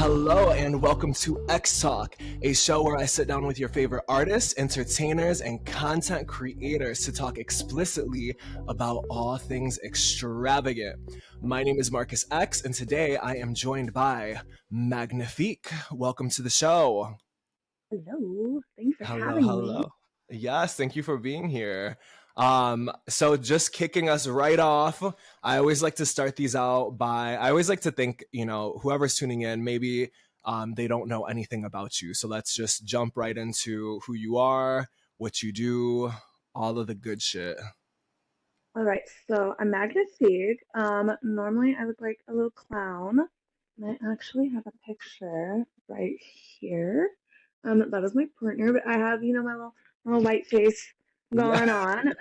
Hello and welcome to X Talk, a show where I sit down with your favorite artists, entertainers, and content creators to talk explicitly about all things extravagant. My name is Markus X, and today I am joined by Magnifique. Welcome to the show. Hello, thanks for Hello, having me. hello. Yes, thank you for being here. So just kicking us right off, I always like to start these out by, I always like to think, whoever's tuning in, maybe they don't know anything about you. So let's just jump right into who you are, what you do, all of the good shit. All right, so I'm Magnifique. Normally I look like a little clown, and I actually have a picture right here. That is my partner, but I have, my little white face Yeah. going on.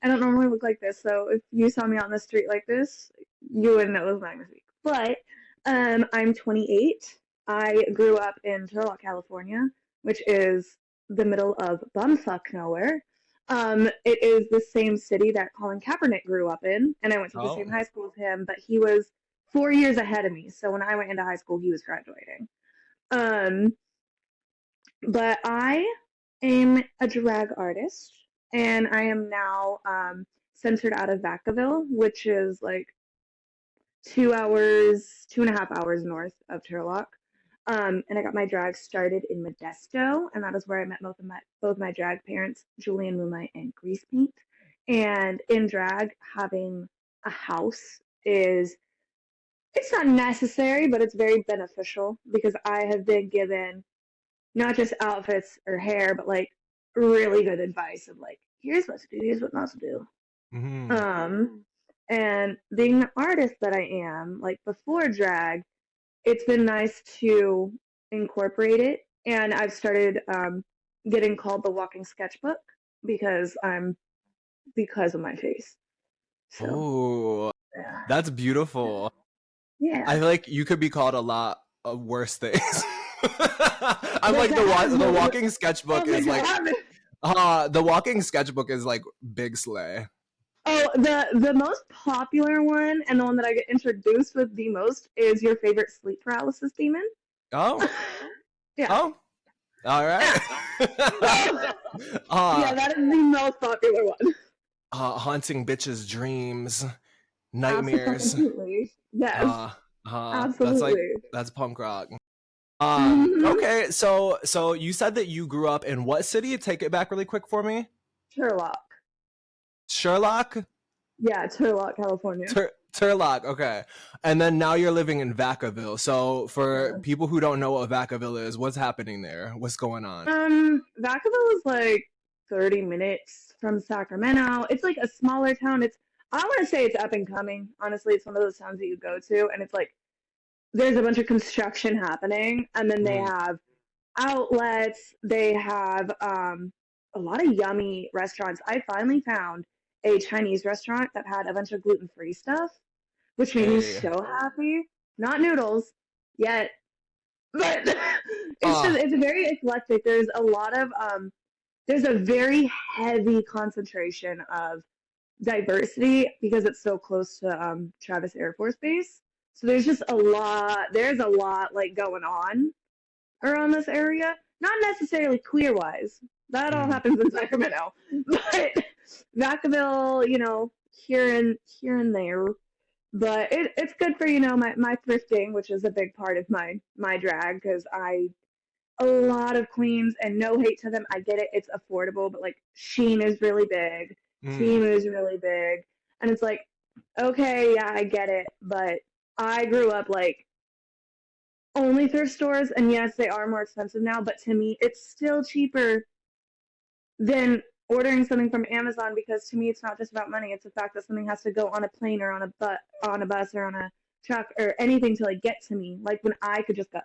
I don't normally look like this, so if you saw me out in the street like this, you wouldn't know it was Magnifique. But I'm 28. I grew up in Turlock, California, which is the middle of bumfuck nowhere. It is the same city that Colin Kaepernick grew up in, and I went to the Oh. same high school as him, but he was 4 years ahead of me. So when I went into high school, he was graduating. Um, but I am a drag artist, and I am now centered out of Vacaville, which is like 2 hours, 2.5 hours north of Turlock. And I got my drag started in Modesto, and that is where I met both my drag parents, Julian Moonlight and Grease Paint. And in drag, having a house is it's not necessary, but it's very beneficial because I have been given not just outfits or hair, but like really good advice of like, here's what to do, here's what not to do. Mm-hmm. And being the artist that I am, like before drag, it's been nice to incorporate it. And I've started getting called the Walking Sketchbook because of my face. So Oh, yeah, that's beautiful. yeah. I feel like you could be called a lot of worse things. I'm Like like that. the walking Oh sketchbook my is like god. the walking sketchbook is like big slay. Oh, the most popular one and the one that I get introduced with the most is your favorite sleep paralysis demon. Oh, Yeah. oh, all right. Yeah, uh, that is the most popular one. haunting bitches' dreams, nightmares. Absolutely. Yes. Uh, that's like Absolutely. that's punk rock. Mm-hmm. Okay, so you said that you grew up in what city? Take it back really quick for me. Turlock. Sherlock. Yeah, Turlock, California. Turlock, okay. And then now you're living in Vacaville. So for Yeah. people who don't know what Vacaville is, what's happening there? What's going on? Vacaville is like 30 minutes from Sacramento. It's like a smaller town. I want to say it's up and coming. Honestly, it's one of those towns that you go to and it's like there's a bunch of construction happening, and then they Mm. have outlets. They have a lot of yummy restaurants. I finally found a Chinese restaurant that had a bunch of gluten-free stuff, which made me Hey. so happy. Not noodles yet, but Uh, it's very eclectic. There's a very heavy concentration of diversity because it's so close to Travis Air Force Base. So there's a lot like going on around this area. Not necessarily queer wise. That all mm, happens in Sacramento. But Vacaville, here and there. But it's good for, my thrifting, which is a big part of my drag, because a lot of queens, and no hate to them, I get it, it's affordable, but like Shein is really big, mm, Temu is really big, and it's like, okay, yeah, I get it, but I grew up like only thrift stores, and yes, they are more expensive now, but to me, it's still cheaper than ordering something from Amazon, because to me, it's not just about money. It's the fact that something has to go on a plane or on a bus or on a truck or anything to like get to me. Like when I could just go.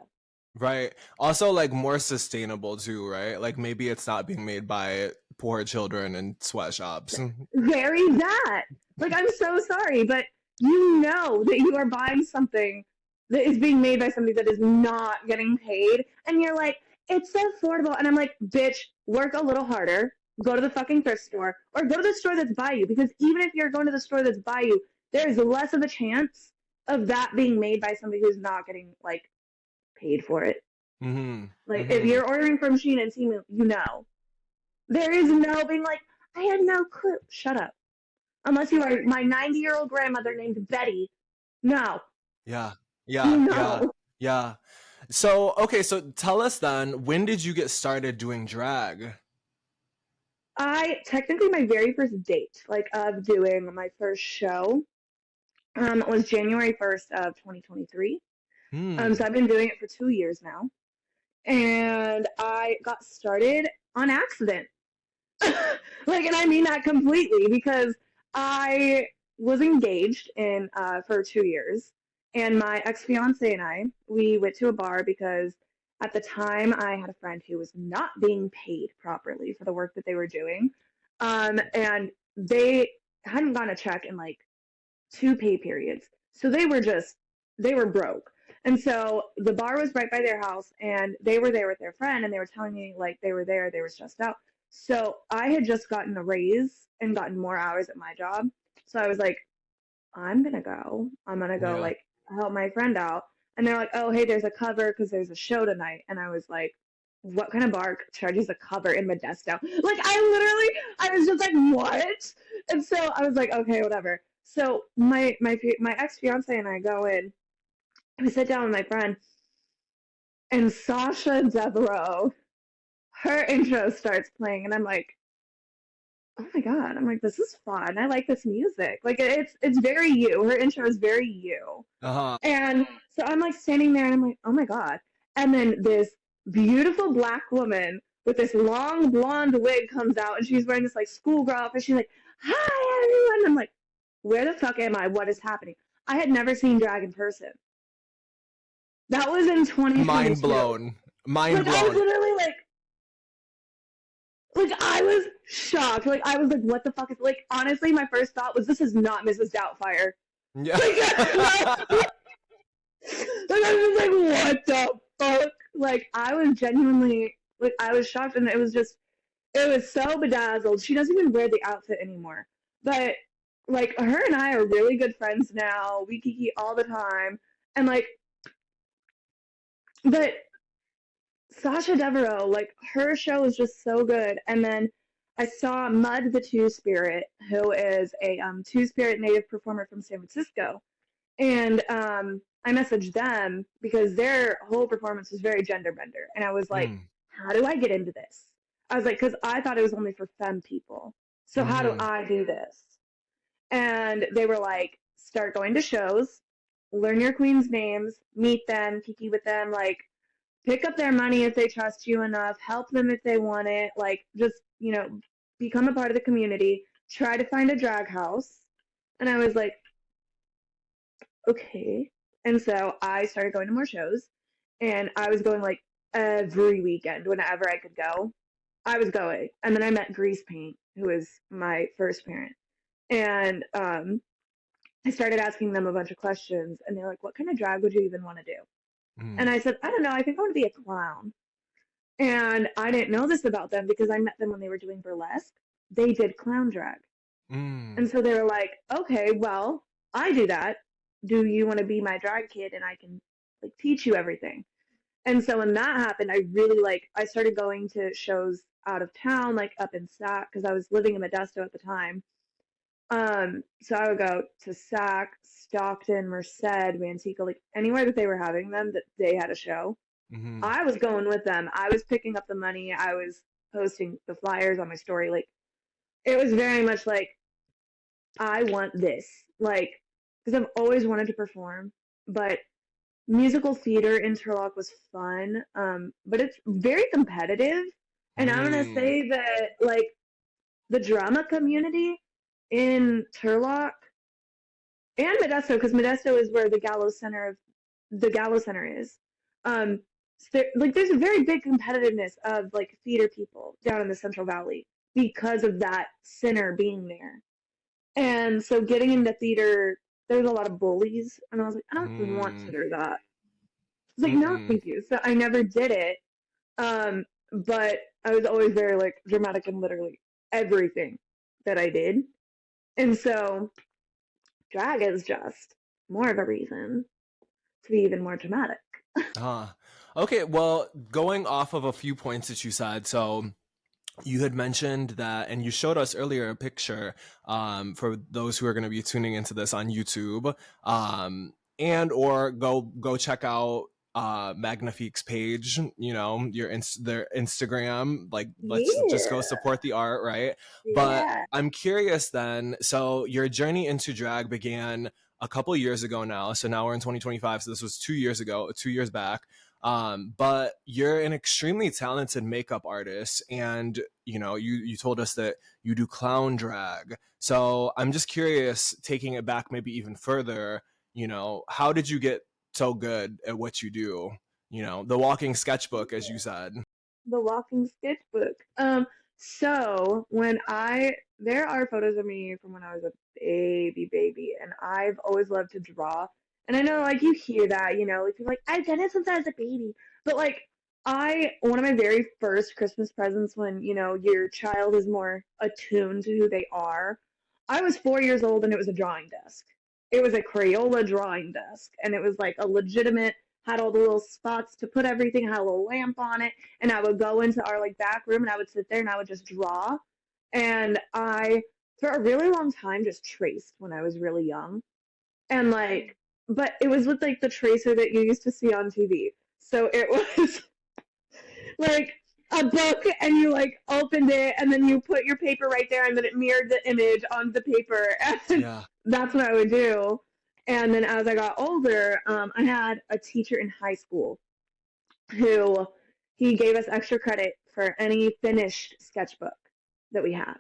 right. Also, like more sustainable too, right? Like maybe it's not being made by poor children in sweatshops. Very that. Like I'm so sorry, but you know that you are buying something that is being made by somebody that is not getting paid, and you're like, it's so affordable, and I'm like, bitch, work a little harder, go to the fucking thrift store, or go to the store that's by you, because even if you're going to the store that's by you, there is less of a chance of that being made by somebody who's not getting like paid for it. Mm-hmm. Like if Mm-hmm. you're ordering from Shein and Temu, you know. There is no being like, I had no clue. Shut up. Unless you are my 90-year-old grandmother named Betty. No. Yeah. You Yeah. Yeah. know. Yeah. So, okay, so tell us then, when did you get started doing drag? I technically my very first date, like of doing my first show, was January 1st of 2023. So Hmm. I've been doing it for 2 years now. And I got started on accident. Like, and I mean that completely because I was engaged in for 2 years, and my ex fiance and I we went to a bar because at the time I had a friend who was not being paid properly for the work that they were doing, and they hadn't gotten a check in like 2 pay periods, so they were broke. And so the bar was right by their house, and they were there with their friend, and they were telling me like they were there, they were stressed out. So I had just gotten a raise and gotten more hours at my job. So I was like, I'm gonna go. I'm gonna go Yeah. like help my friend out. And they're like, oh hey, there's a cover because there's a show tonight. And I was like, what kind of bar charges a cover in Modesto? Like I was just like, what? And so I was like, okay, whatever. So my ex fiance and I go in. We sit down with my friend, and Sasha Devereaux, her intro starts playing, and I'm like, oh my god, I'm like, this is fun. I like this music. Like it's very you. Her intro is very you. Uh-huh. And so I'm like standing there and I'm like, oh my god. And then this beautiful black woman with this long blonde wig comes out and she's wearing this like schoolgirl outfit. She's like, hi everyone. And I'm like, where the fuck am I? What is happening? I had never seen drag in person. That was in Mind 2022. blown. Mind Like I was blown. literally like I was shocked. Like I was like, what the fuck is like honestly my first thought was this is not Mrs. Doubtfire. Yeah. Like, like I was like, what the fuck? Like I was genuinely like I was shocked, and it was so bedazzled. She doesn't even wear the outfit anymore. But like her and I are really good friends now. We kiki all the time. And like but Sasha Devereaux, like her show is just so good. And then I saw Mud the Two Spirit, who is a Two Spirit native performer from San Francisco. And I messaged them because their whole performance was very gender bender. And I was like, Mm. how do I get into this? I was like, because I thought it was only for femme people. So how do Mm-hmm. I do this? And they were like, start going to shows, learn your queen's names, meet them, kiki with them, like pick up their money if they trust you enough, help them if they want it, like just, become a part of the community, try to find a drag house. And I was like, okay. And so I started going to more shows, and I was going like every weekend whenever I could go. I was going. And then I met Grease Paint, who was my first parent. And I started asking them a bunch of questions, and they're like, what kind of drag would you even want to do? And Mm. I said, I don't know, I think I want to be a clown. And I didn't know this about them because I met them when they were doing burlesque. They did clown drag. Mm. And so they were like, okay, well, I do that. Do you want to be my drag kid and I can like teach you everything? And so when that happened, I really I started going to shows out of town, like up in Sac, because I was living in Modesto at the time. So I would go to Sac, Stockton, Merced, Manteca, like anywhere that they were having them that they had a show. Mm-hmm. I was going with them. I was picking up the money. I was posting the flyers on my story. Like it was very much like I want this. Like because I've always wanted to perform, but musical theater interlock was fun. But it's very competitive. And I'm gonna Mm. say that like the drama community in Turlock and Modesto, because Modesto is where the Gallows Center is. Um, there's a very big competitiveness of like theater people down in the Central Valley because of that center being there. And so getting into theater, there's a lot of bullies, and I was like, I don't want to Mm. do that. I was like, no, Mm-mm. thank you. So I never did it. But I was always very like dramatic in literally everything that I did. And so drag is just more of a reason to be even more dramatic. Huh. Okay, well, going off of a few points that you said, so you had mentioned that, and you showed us earlier a picture for those who are going to be tuning into this on YouTube, and or go check out Magnifique's page. You know, their Instagram. Like, let's just go Yeah. support the art, right? But Yeah. I'm curious then. So your journey into drag began a couple years ago now. So now we're in 2025. So this was 2 years ago, 2 years back. But you're an extremely talented makeup artist, and you told us that you do clown drag. So I'm just curious, taking it back maybe even further, how did you get so good at what you do? The walking sketchbook, as you said. The Walking Sketchbook. So there are photos of me from when I was a baby, and I've always loved to draw. And I know, like, you hear that, like, people are like, I've done it since I was a baby. But, like, one of my very first Christmas presents when, your child is more attuned to who they are, I was 4 years old and it was a drawing desk. It was a Crayola drawing desk, and it was like a legitimate, had all the little spots to put everything, had a little lamp on it, and I would go into our like back room and I would sit there and I would just draw. And I, for a really long time, just traced when I was really young. And like, but it was with like the tracer that you used to see on TV. So it was like a book, and you like opened it and then you put your paper right there and then it mirrored the image on the paper. And Yeah. that's what I would do. And then as I got older, I had a teacher in high school who he gave us extra credit for any finished sketchbook that we had.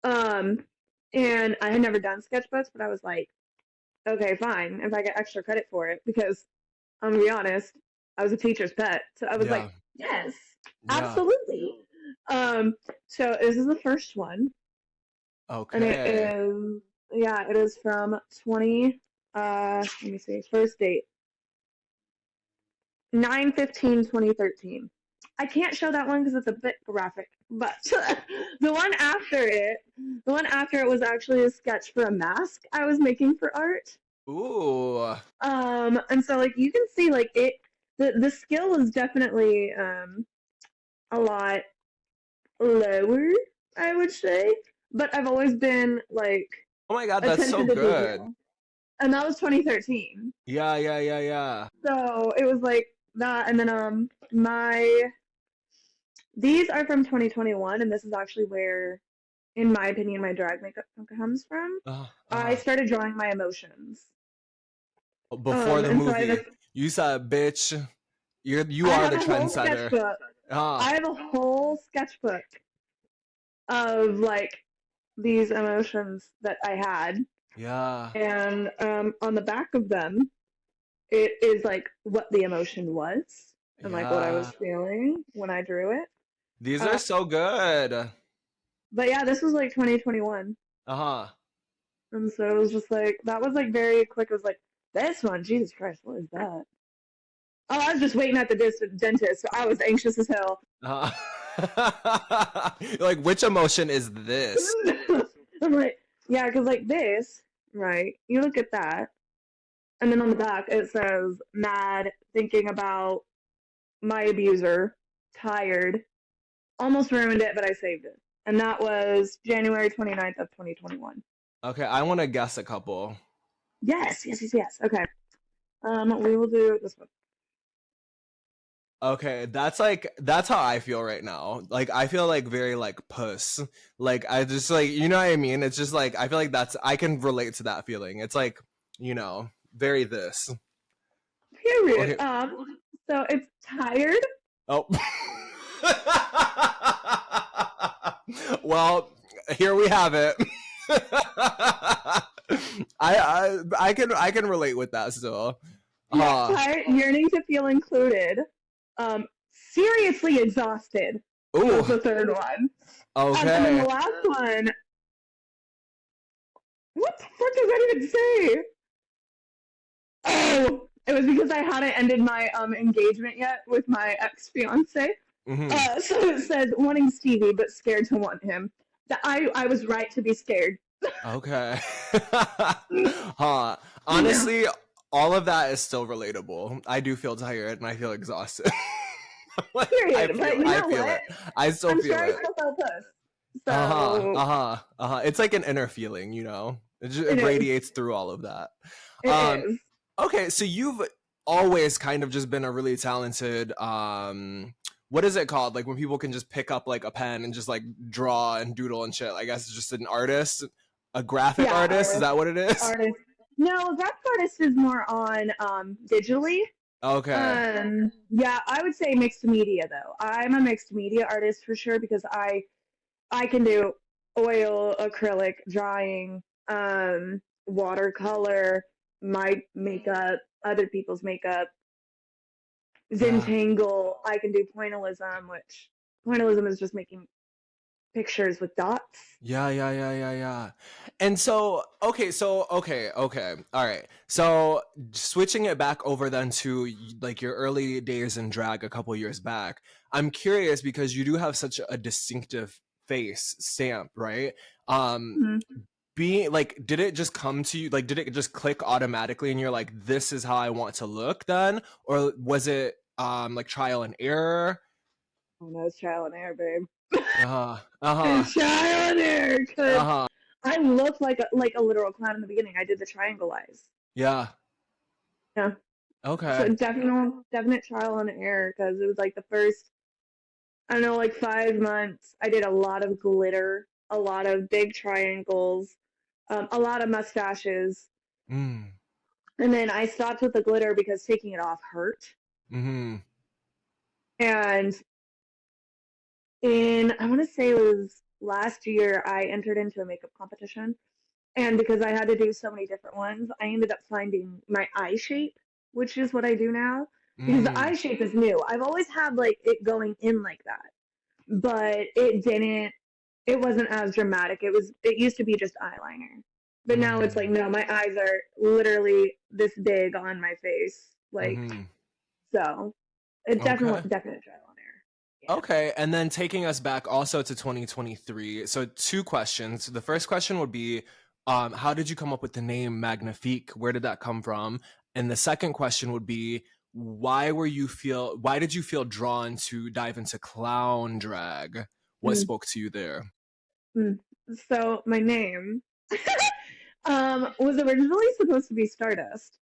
Um, and I had never done sketchbooks, but I was like, okay, fine, if I get extra credit for it, because I'm gonna be honest, I was a teacher's pet, so I was Yeah. like, yes, Yeah. absolutely. Um, so this is the first one, and it Okay. is, yeah, it is from 20. Let me see, first date 9/15/2013. I can't show that one because it's a bit graphic, but the one after it was actually a sketch for a mask I was making for art. Ooh. And so like you can see like the skill is definitely a lot lower, I would say. But I've always been like Oh my God, that's so attention to good. detail. And that was 2013. Yeah, yeah, yeah, yeah. So it was like that, and then my these are from 2021, and this is actually where, in my opinion, my drag makeup comes from. Uh, I uh, started drawing my emotions. Before the And so I have movie, you said, "Bitch, you I are have the a whole trendsetter." sketchbook. Ah, I have a whole sketchbook of like these emotions that I had, yeah, and on the back of them, it is like what the emotion was and like what I was yeah. feeling when I drew it. These are Uh, so good. but yeah, this was like 2021. Uh-huh. And so it was just like, that was like very quick. It was like, this one, Jesus Christ, what is that? Oh, I was just waiting at the dentist. So I was anxious as hell. Uh, like, which emotion is this? I'm like, yeah, because like this, right? You look at that, and then on the back it says, mad, thinking about my abuser, tired, almost ruined it, but I saved it. And that was January 29th of 2021. Okay, I want to guess a couple. Yes, yes, yes, yes. Okay. We will do this one. Okay, that's how I feel right now. Like I feel like very like puss. Like I just like what I mean? It's just like I feel like I can relate to that feeling. It's like, very this. Period. Okay. So it's tired. Oh. Well, here we have it. I can relate with that still. Yeah, Uh tired, yearning to feel included. Seriously exhausted was ooh, the third one. And then the okay. last one, what the fuck does that even say? Oh, it was because I hadn't ended my engagement yet with my ex fiance. Hmm. So it said wanting Stevie but scared to want him. That I was right to be scared. Okay. Huh. Honestly, all of that is still relatable. I do feel tired and I feel exhausted. Like, Period. But you I know feel what? it. I still I'm sure feel I it. still felt puss. Uh-huh. So Uh-huh. Uh-huh. It's like an inner feeling, you know. It it is. radiates through all of that. It Um is. okay, so you've always kind of just been a really talented what is it called? Like when people can just pick up like a pen and just like draw and doodle and shit. I guess it's just an artist, a graphic Yeah, artist. Is artist. that what it is? Artist. No, graphic artist is more on digitally. Okay. Yeah, I would say mixed media though. I'm a mixed media artist for sure because I can do oil, acrylic, drying, watercolor, my makeup, other people's makeup, Yeah. Zentangle. I can do pointillism, which pointillism is just making pictures with dots. Yeah, yeah, yeah, yeah, yeah. And so, okay. All right. So, switching it back over then to like your early days in drag a couple years back, I'm curious because you do have such a distinctive face stamp, right? Um, Mm-hmm. being like, did it just come to you? Like, did it just click automatically and you're like, this is how I want to look then? Or was it like trial and error? Oh no, it's trial and error, babe. Uh-huh. Uh-huh. It's trial and error because Uh-huh. I looked like a literal clown in the beginning. I did the triangle eyes. Yeah. Yeah. So Okay. definite trial and error because it was like the first, I don't know, like 5 months. I did a lot of glitter, a lot of big triangles, a lot of mustaches, Mm. and then I stopped with the glitter because taking it off hurt. Mm-hmm. And I want to say it was last year, I entered into a makeup competition. And because I had to do so many different ones, I ended up finding my eye shape, which is what I do now. Because the eye Mm. shape is new. I've always had like it going in like that, but it wasn't as dramatic. It used to be just eyeliner. But now it's like Mm. no, my eyes are literally this big on my face. Like Mm-hmm. so it Okay. definite trial and error. Okay, and then taking us back also to 2023. So two questions. The first question would be, how did you come up with the name Magnifique? Where did that come from? And the second question would be, why did you feel drawn to dive into clown drag? What Yeah. spoke to you there? Mm. So my name was originally supposed to be Stardust.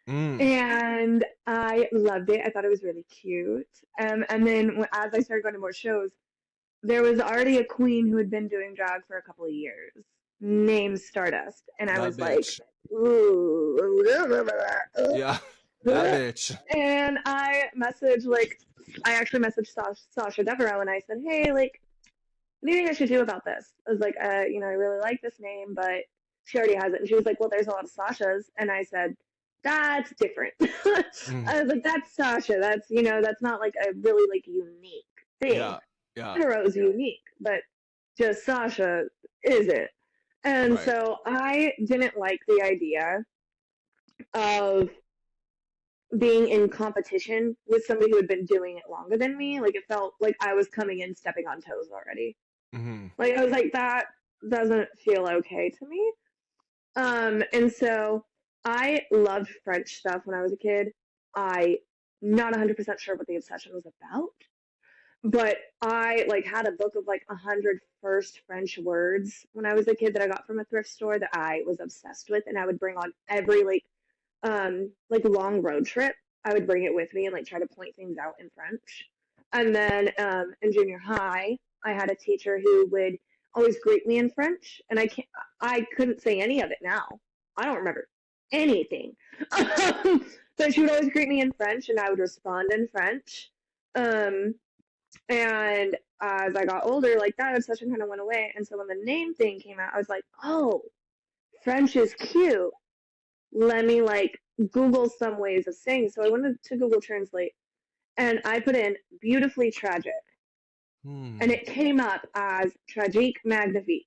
Mm, And I loved it. I thought it was really cute. And then as I started going to more shows, there was already a queen who had been doing drag for a couple of years named Stardust. And I that was like, bitch. ooh. Yeah, that bitch. And I actually messaged Sasha Devereaux and I said, hey, like, what do you think I should do about this? I was like, I really like this name, but she already has it. And she was like, well, there's a lot of Sashas. And I said, that's different. Mm, I was like, that's Sasha. That's not like a really like unique thing. yeah, yeah, Hetero's unique, but just Sasha isn't. And right. so I didn't like the idea of being in competition with somebody who had been doing it longer than me. Like it felt like I was coming in stepping on toes already. Mm-hmm. Like I was like, that doesn't feel okay to me. And so I loved French stuff when I was a kid. I not 100% sure what the obsession was about, but I like had a book of like 100 first French words when I was a kid that I got from a thrift store that I was obsessed with, and I would bring on every like long road trip. I would bring it with me and like try to point things out in French. And then in junior high, I had a teacher who would always greet me in French, and I couldn't say any of it now. I don't remember anything. So she would always greet me in French, and I would respond in French. Um, and as I got older, like that obsession kind of went away. And so when the name thing came out, I was like, oh, French is cute. Let me like Google some ways of saying. So I went to Google Translate and I put in beautifully tragic, and Hmm. it came up as tragique magnifique.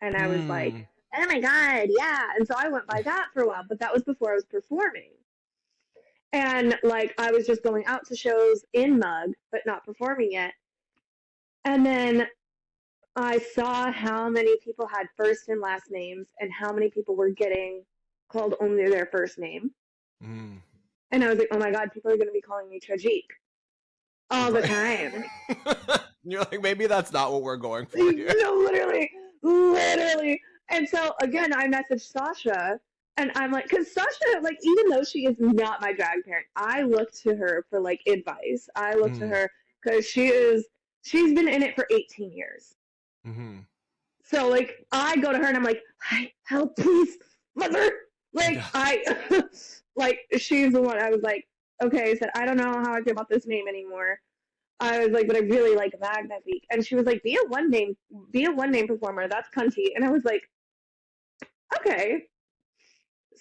And I was like, Hmm. oh my God, yeah. And so I went by that for a while, but that was before I was performing. And like I was just going out to shows in Mug, but not performing yet. And then I saw how many people had first and last names and how many people were getting called only their first name. Mm. And I was like, oh my God, people are going to be calling me Tragique all the Right. time. You're like, maybe that's not what we're going for here. No, literally, literally. And so again, I messaged Sasha, and I'm like, because Sasha, like, even though she is not my drag parent, I look to her for like advice. I look to Mm. her because she's been in it for 18 years. Mm-hmm. So like, I go to her and I'm like, hi, help, please, mother. Like Yeah. like she's the one. I was like, okay, I said, I don't know how I feel about this name anymore. I was like, but I really like Magnifique. And she was like, be a one name performer. That's cunty. And I was like, okay.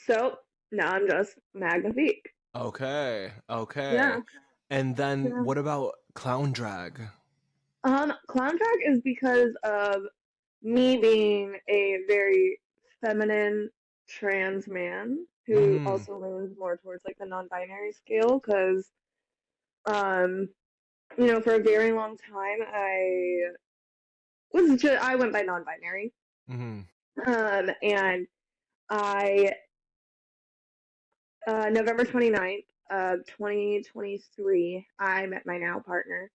So now I'm just Magnifique. Okay. Okay. Yeah. And then Yeah. what about clown drag? Clown drag is because of me being a very feminine trans man who Mm-hmm. also leans more towards like the non-binary scale. Because, um, for a very long time, I went by non-binary. Mm-hmm. And I November 29th of 2023, I met my now partner,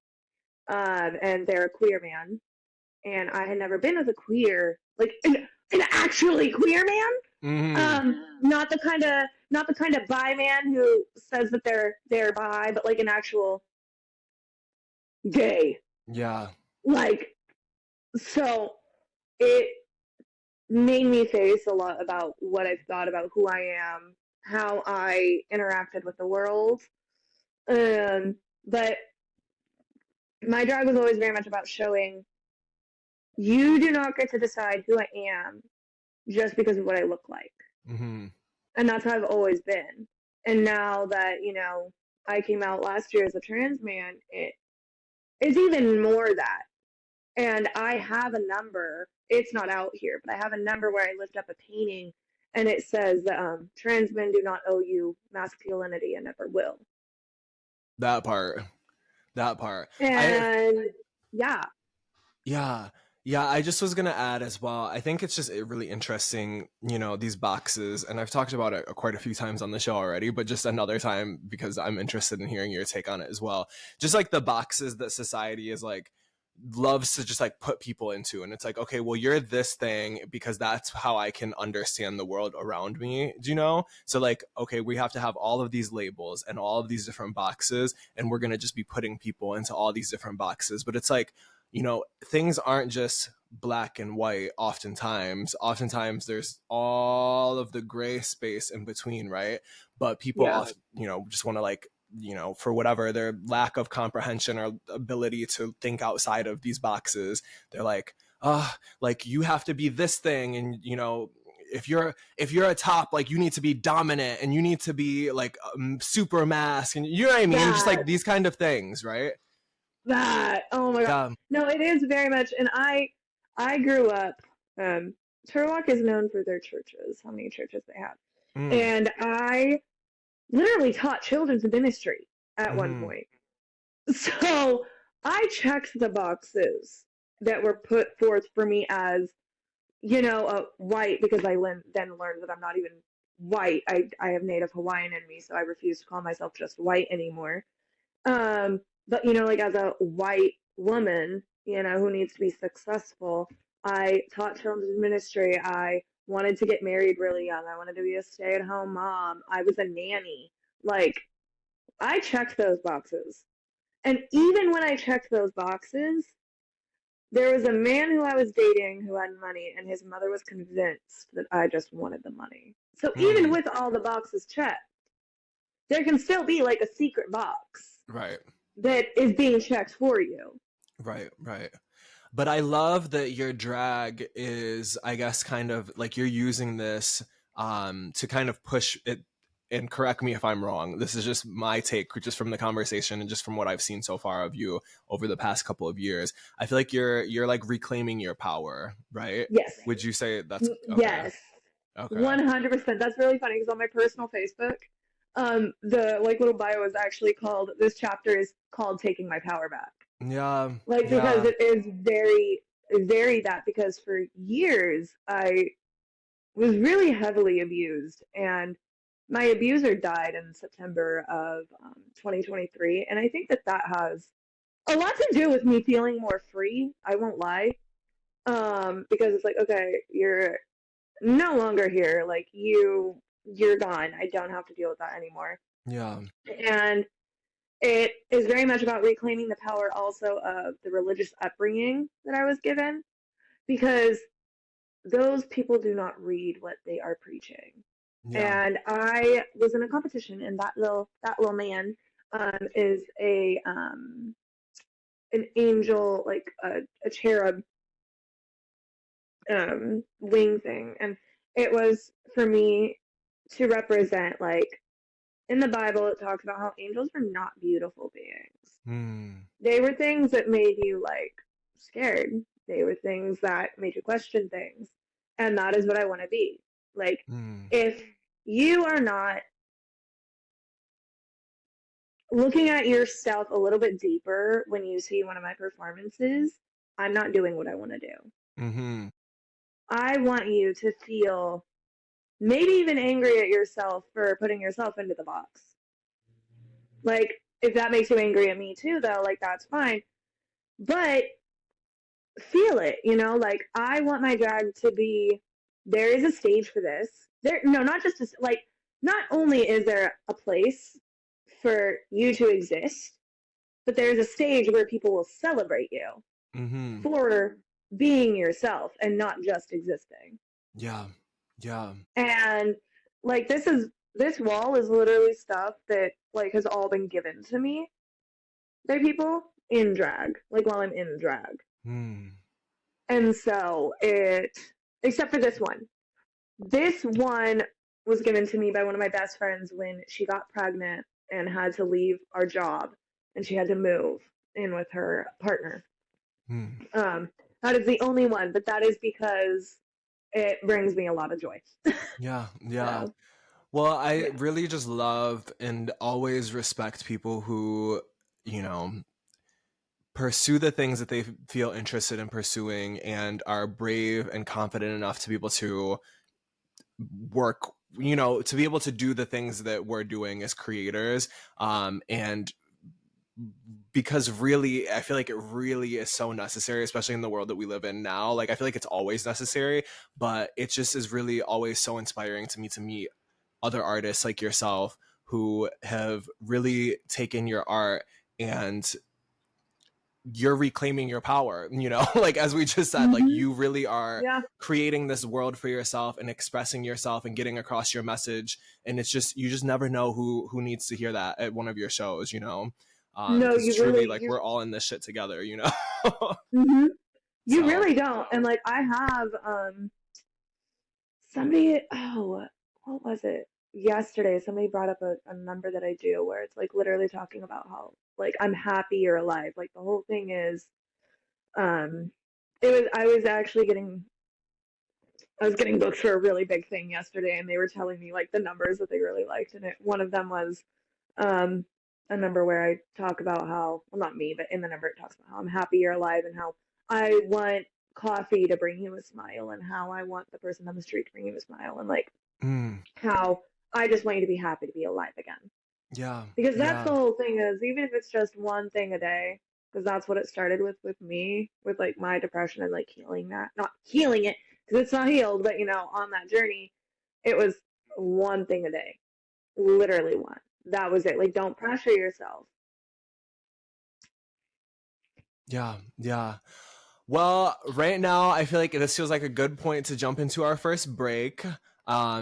and they're a queer man, and I had never been with a queer, like an actually queer man, Mm-hmm. not the kind of bi man who says that they're bi, but like an actual gay, Yeah. like so it made me face a lot about what I've thought about who I am, how I interacted with the world. But my drag was always very much about showing you do not get to decide who I am just because of what I look like. Mm-hmm. And that's how I've always been. And now that, I came out last year as a trans man, it's even more that. And I have a number, it's not out here, but I have a number where I lift up a painting and it says that trans men do not owe you masculinity and never will. That part. That part. I And yeah, Yeah. Yeah, I just was gonna add as well. I think it's just really interesting, these boxes, and I've talked about it quite a few times on the show already, but just another time because I'm interested in hearing your take on it as well. Just like the boxes that society is like loves to just like put people into, and it's like, okay, well, you're this thing because that's how I can understand the world around me. Do you know? So like, okay, we have to have all of these labels and all of these different boxes, and we're gonna just be putting people into all these different boxes. But it's like, things aren't just black and white oftentimes there's all of the gray space in between, right? But people yeah, often just want to like, for whatever their lack of comprehension or ability to think outside of these boxes, they're like, like you have to be this thing, and if you're a top, like you need to be dominant and you need to be like super mask, and you know what I mean, just that like these kind of things, right? That, oh my god. Yeah. No, it is very much, and I grew up, Turlock is known for their churches, how many churches they have. Mm. And I literally taught children's ministry at one Mm-hmm. point. So I checked the boxes that were put forth for me as, white, because then learned that I'm not even white. I have Native Hawaiian in me, so I refuse to call myself just white anymore. But like as a white woman, who needs to be successful, I taught children's ministry. I wanted to get married really young. I wanted to be a stay-at-home mom. I was a nanny. Like I checked those boxes. And even when I checked those boxes, there was a man who I was dating who had money, and his mother was convinced that I just wanted the money. So even Mm. with all the boxes checked, there can still be like a secret box Right. that is being checked for you. Right. Right. But I love that your drag is, I guess, kind of like you're using this to kind of push it. And correct me if I'm wrong. This is just my take, just from the conversation and just from what I've seen so far of you over the past couple of years. I feel like you're like reclaiming your power, right? Yes. Would you say that's okay? Yes. Okay. 100%. That's really funny because on my personal Facebook, the like little bio is actually called, this chapter is called Taking My Power Back. Yeah. Like because Yeah. it is very, very that, because for years I was really heavily abused, and my abuser died in September of 2023, and I think that that has a lot to do with me feeling more free. I won't lie, because it's like, okay, you're no longer here. Like you're gone. I don't have to deal with that anymore. Yeah. And it is very much about reclaiming the power also of the religious upbringing that I was given, because those people do not read what they are preaching. Yeah. And I was in a competition, and that little man is a an angel, like a cherub wing thing, and it was for me to represent, like, in the Bible it talks about how angels are not beautiful beings. Mm. They were things that made you, like, scared. They were things that made you question things, and that is what I want to be. Like, Mm. if you are not looking at yourself a little bit deeper when you see one of my performances, I'm not doing what I want to do. Mm-hmm. I want you to feel maybe even angry at yourself for putting yourself into the box. Like, if that makes you angry at me too, though, like, that's fine. But feel it, like, I want my drag to be, there is a stage for this. There, no, not just, like, not only is there a place for you to exist, but there's a stage where people will celebrate you Mm-hmm. for being yourself and not just existing. Yeah. Yeah. And, like, this wall is literally stuff that, like, has all been given to me by people in drag, like, while I'm in drag. Mm. And so except for this one was given to me by one of my best friends when she got pregnant and had to leave our job, and she had to move in with her partner. Mm. That is the only one, but that is because it brings me a lot of joy. Yeah. Yeah. So, Well, I yeah. really just love and always respect people who, you know, pursue the things that they feel interested in pursuing and are brave and confident enough to be able to work, to be able to do the things that we're doing as creators. And because really, I feel like it really is so necessary, especially in the world that we live in now. Like, I feel like it's always necessary, but it just is really always so inspiring to me to meet other artists like yourself who have really taken your art and you're reclaiming your power, like as we just said, like Mm-hmm. you really are Yeah. creating this world for yourself and expressing yourself and getting across your message. And it's just, you just never know who needs to hear that at one of your shows, No, because you truly, really, like, we're all in this shit together. mm-hmm. You So really don't. And, like, I have somebody, what was it? Yesterday, somebody brought up a number that I do where it's, like, literally talking about how, like, I'm happy you're alive. Like, the whole thing is, um, I was actually I was getting booked for a really big thing yesterday, and they were telling me, like, the numbers that they really liked. And one of them was, um, a number where I talk about how, well, not me, but in the number it talks about how I'm happy you're alive, and how I want coffee to bring you a smile, and how I want the person on the street to bring you a smile, and, like, mm, how I just want you to be happy to be alive again. yeah, Because that's yeah, the whole thing, is even if it's just one thing a day, because that's what it started with me, with, like, my depression and, like, healing that. Not healing it, because it's not healed, but, on that journey, it was one thing a day. Literally one. That was it. Like, don't pressure yourself. yeah, yeah. Well, right now, I feel like this feels like a good point to jump into our first break.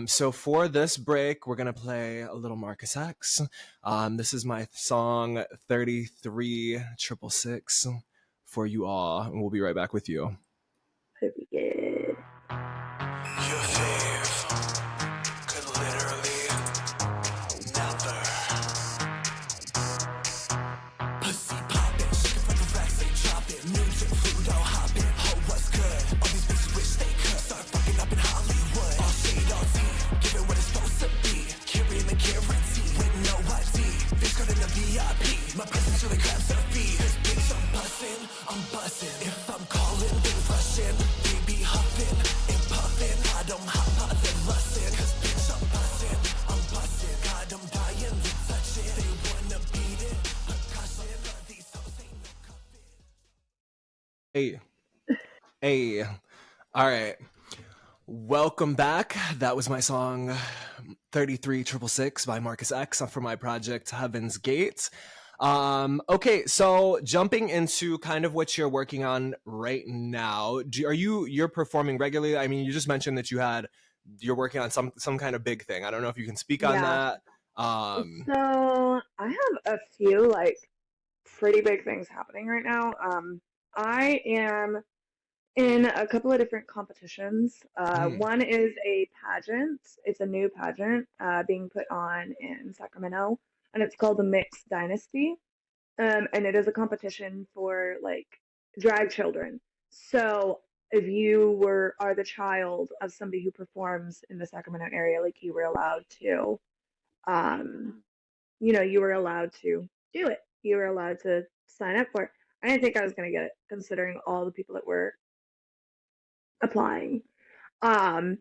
So for this break, we're going to play a little Marcus X. This is my song 33666 for you all, and we'll be right back with you. Period. Your fave could literally never. Pussy poppin', shaking for the racks, they droppin'. Music, Pluto hoppin', ho, what's good? All these bitches wish they could start fucking up in Hollywood. All shade, all tea, give it what it's supposed to be. Carrying the guarantee with no ID. Bitch got in the VIP, my presence really grabs her feet. This bitch, I'm bustin'. If I'm calling, things Hey, hey. All right. Welcome back. That was my song 33666 by Marcus X for my project Heaven's Gate. Okay, so jumping into kind of what you're working on right now, you're performing regularly? I mean, you just mentioned that you're working on some kind of big thing. I don't know if you can speak on Yeah. that. Um, So I have a few like pretty big things happening right now. I am in a couple of different competitions. mm, One is a pageant. It's a new pageant being put on in Sacramento, and it's called the Mixed Dynasty. And it is a competition for like drag children. So if you are the child of somebody who performs in the Sacramento area, like you were allowed to, um, you were allowed to do it. You were allowed to sign up for it. I didn't think I was gonna get it, considering all the people that were applying. Um,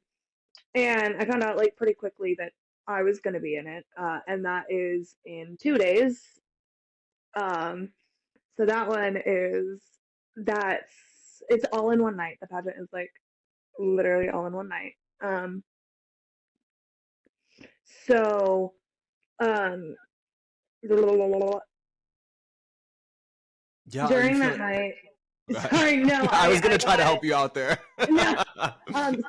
and I found out like pretty quickly that I was gonna be in it, and that is in 2 days. Um, so that one is that's it's all in one night. The pageant is like literally all in one night. So um, yeah, are you during that feeling? night, sorry, no, I was gonna I try to got it. help you out there. No.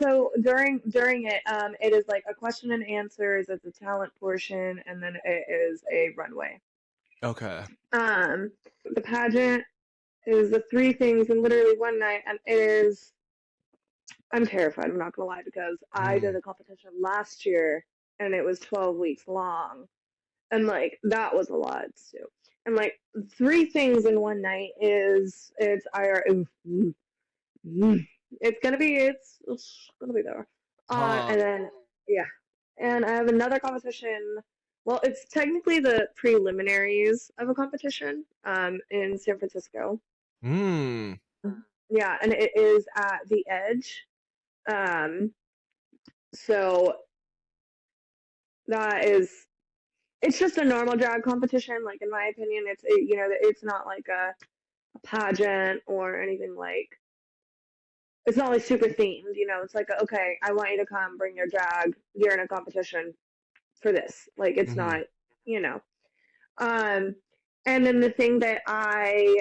So during it, it is like a question and answers. It's a talent portion, and then it is a runway. Okay. Um, the pageant is the three things in literally one night, and it is. I'm terrified. I'm not gonna lie because I did Mm, a competition last year, and it was 12 weeks long, and like that was a lot too. And like three things in one night is it's IR. It's gonna be there. huh. And then yeah, and I have another competition. Well, it's technically the preliminaries of a competition in San Francisco. Mm. Yeah, and it is at the Edge. Um, so that is it's just a normal drag competition. Like in my opinion, it's not like a pageant or anything like it's not like super themed, it's like okay, I want you to come bring your drag, you're in a competition for this, like it's Hmm. not you know um and then the thing that I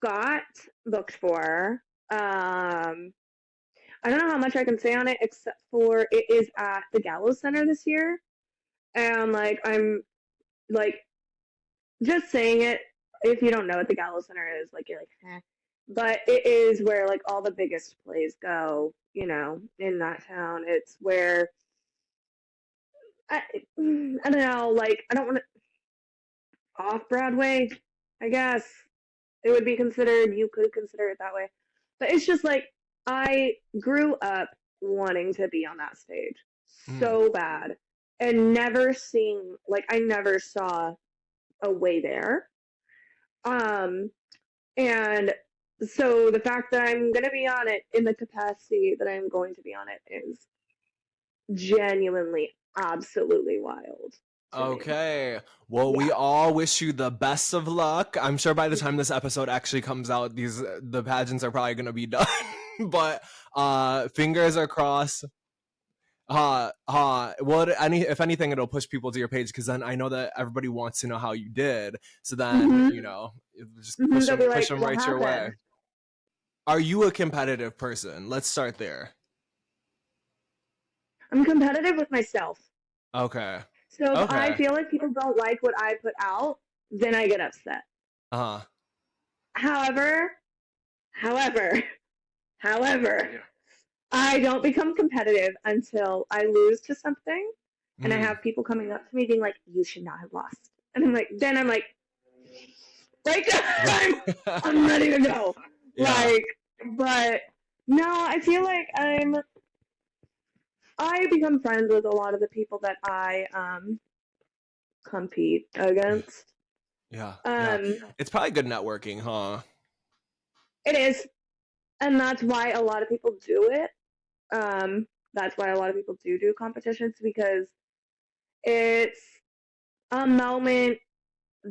got booked for, I don't know how much I can say on it except for it is at the Gallows Center this year, and like I'm like just saying it, if you don't know what the Gallows Center is, like you're like but it is where like all the biggest plays go, in that town. It's where I, I don't know, like I don't want to off Broadway, I guess it would be considered. You could consider it that way, but it's just like I grew up wanting to be on that stage Mm. so bad, and I never saw a way there. Um, and so the fact that I'm going to be on it in the capacity that I'm going to be on it is genuinely absolutely wild to me. Okay. Well, we Yeah. all wish you the best of luck. I'm sure by the time this episode actually comes out, the pageants are probably gonna be done. But fingers are crossed. Well, if anything, it'll push people to your page because then I know that everybody wants to know how you did. So then, Mm-hmm. just Mm-hmm. They'll be push like, them what right your way. happened? Are you a competitive person? Let's start there. I'm competitive with myself. Okay. So if I Okay. feel like people don't like what I put out, then I get upset. Uh huh. However, however, however, I don't become competitive until I lose to something and I Mm. have people coming up to me being like, you should not have lost. And I'm like, I'm ready to go. Yeah. Like, but no, I feel like I become friends with a lot of the people that I compete against. Yeah. Yeah. Um, It's probably good networking, huh? it is, and that's why a lot of people do it. That's why a lot of people do competitions because it's a moment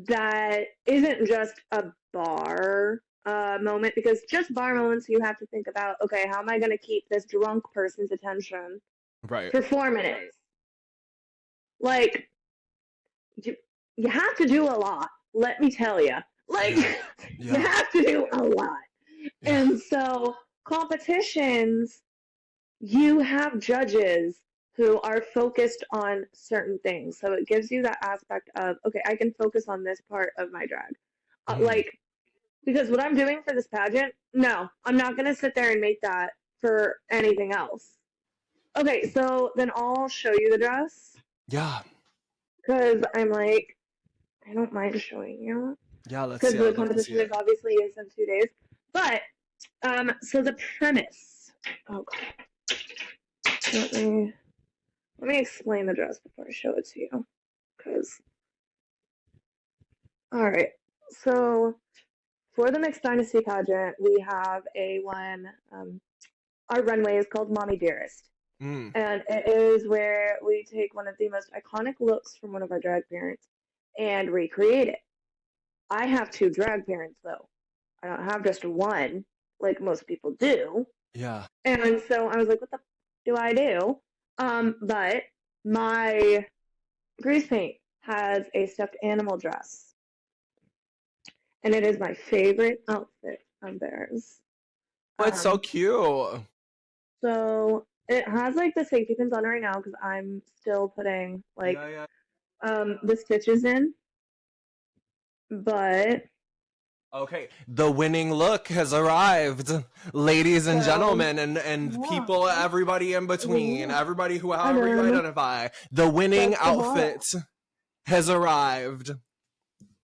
that isn't just a bar. moment, because just bar moments you have to think about, okay, how am I going to keep this drunk person's attention Right. for 4 minutes? Like, you have to do a lot, let me tell you. Like, Yeah. you Yeah. have to do a lot. Yeah. And so, competitions, you have judges who are focused on certain things. So it gives you that aspect of, okay, I can focus on this part of my drag. Like, because what I'm doing for this pageant, no, I'm not going to sit there and make that for anything else. Okay, so then I'll show you the dress. Yeah. Because I'm like, I don't mind showing you. Yeah, let's Because see. I the would love to see competition is it. obviously in 2 days. But, so the premise. Oh, God. Let me explain the dress before I show it to you. Because, all right. So, for the Mixed Dynasty pageant, we have our runway is called Mommy Dearest. Mm. And it is where we take one of the most iconic looks from one of our drag parents and recreate it. I have 2 drag parents, though. I don't have just one, like most people do. Yeah. And so I was like, what the do I do? But my grease paint has a stuffed animal dress. And it is my favorite outfit of theirs. Oh, it's so cute. So it has like the safety pins on right now because I'm still putting like Yeah. the stitches in. But Okay, the winning look has arrived, ladies and so gentlemen, and people, yeah. everybody in between, Yeah. everybody who, And however you then identify, the winning that's the bottom. outfit has arrived.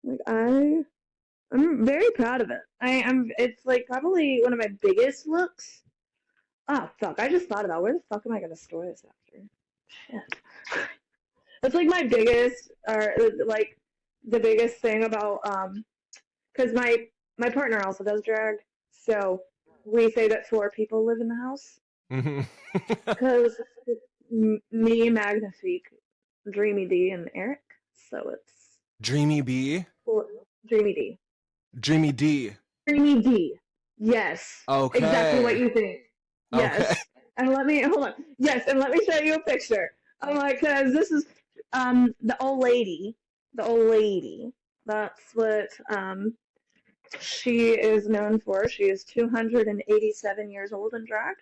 Like I'm very proud of it. It's like probably one of my biggest looks. Oh fuck, I just thought about where the fuck am I gonna store this after? Shit. It's like my biggest or like the biggest thing about because my partner also does drag, so we say that 4 people live in the house Mhm. because me, Magnifique, Dreamy D, and Eric. So it's Dreamy B, Dreamy D. Dreamy D. Dreamy D. Yes, exactly what Okay, you think. okay. Yes, and let me hold on. Yes, and let me show you a picture. I'm like, cause this is the old lady. The old lady. That's what she is known for. She is 287 years old in drag.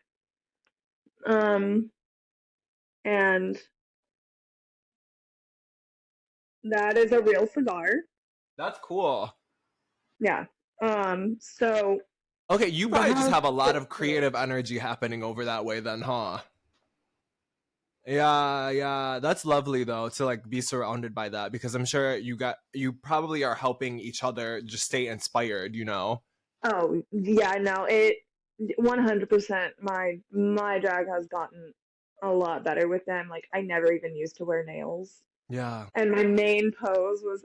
And that is a real cigar. That's cool. Yeah. So Okay, you the probably just house have a lot fits of me. creative energy happening over that way then, huh? Yeah, that's lovely though to like be surrounded by that because I'm sure you probably are helping each other just stay inspired, you know? Oh yeah, no, it 100%. My drag has gotten a lot better with them. Like I never even used to wear nails, Yeah. and my main pose was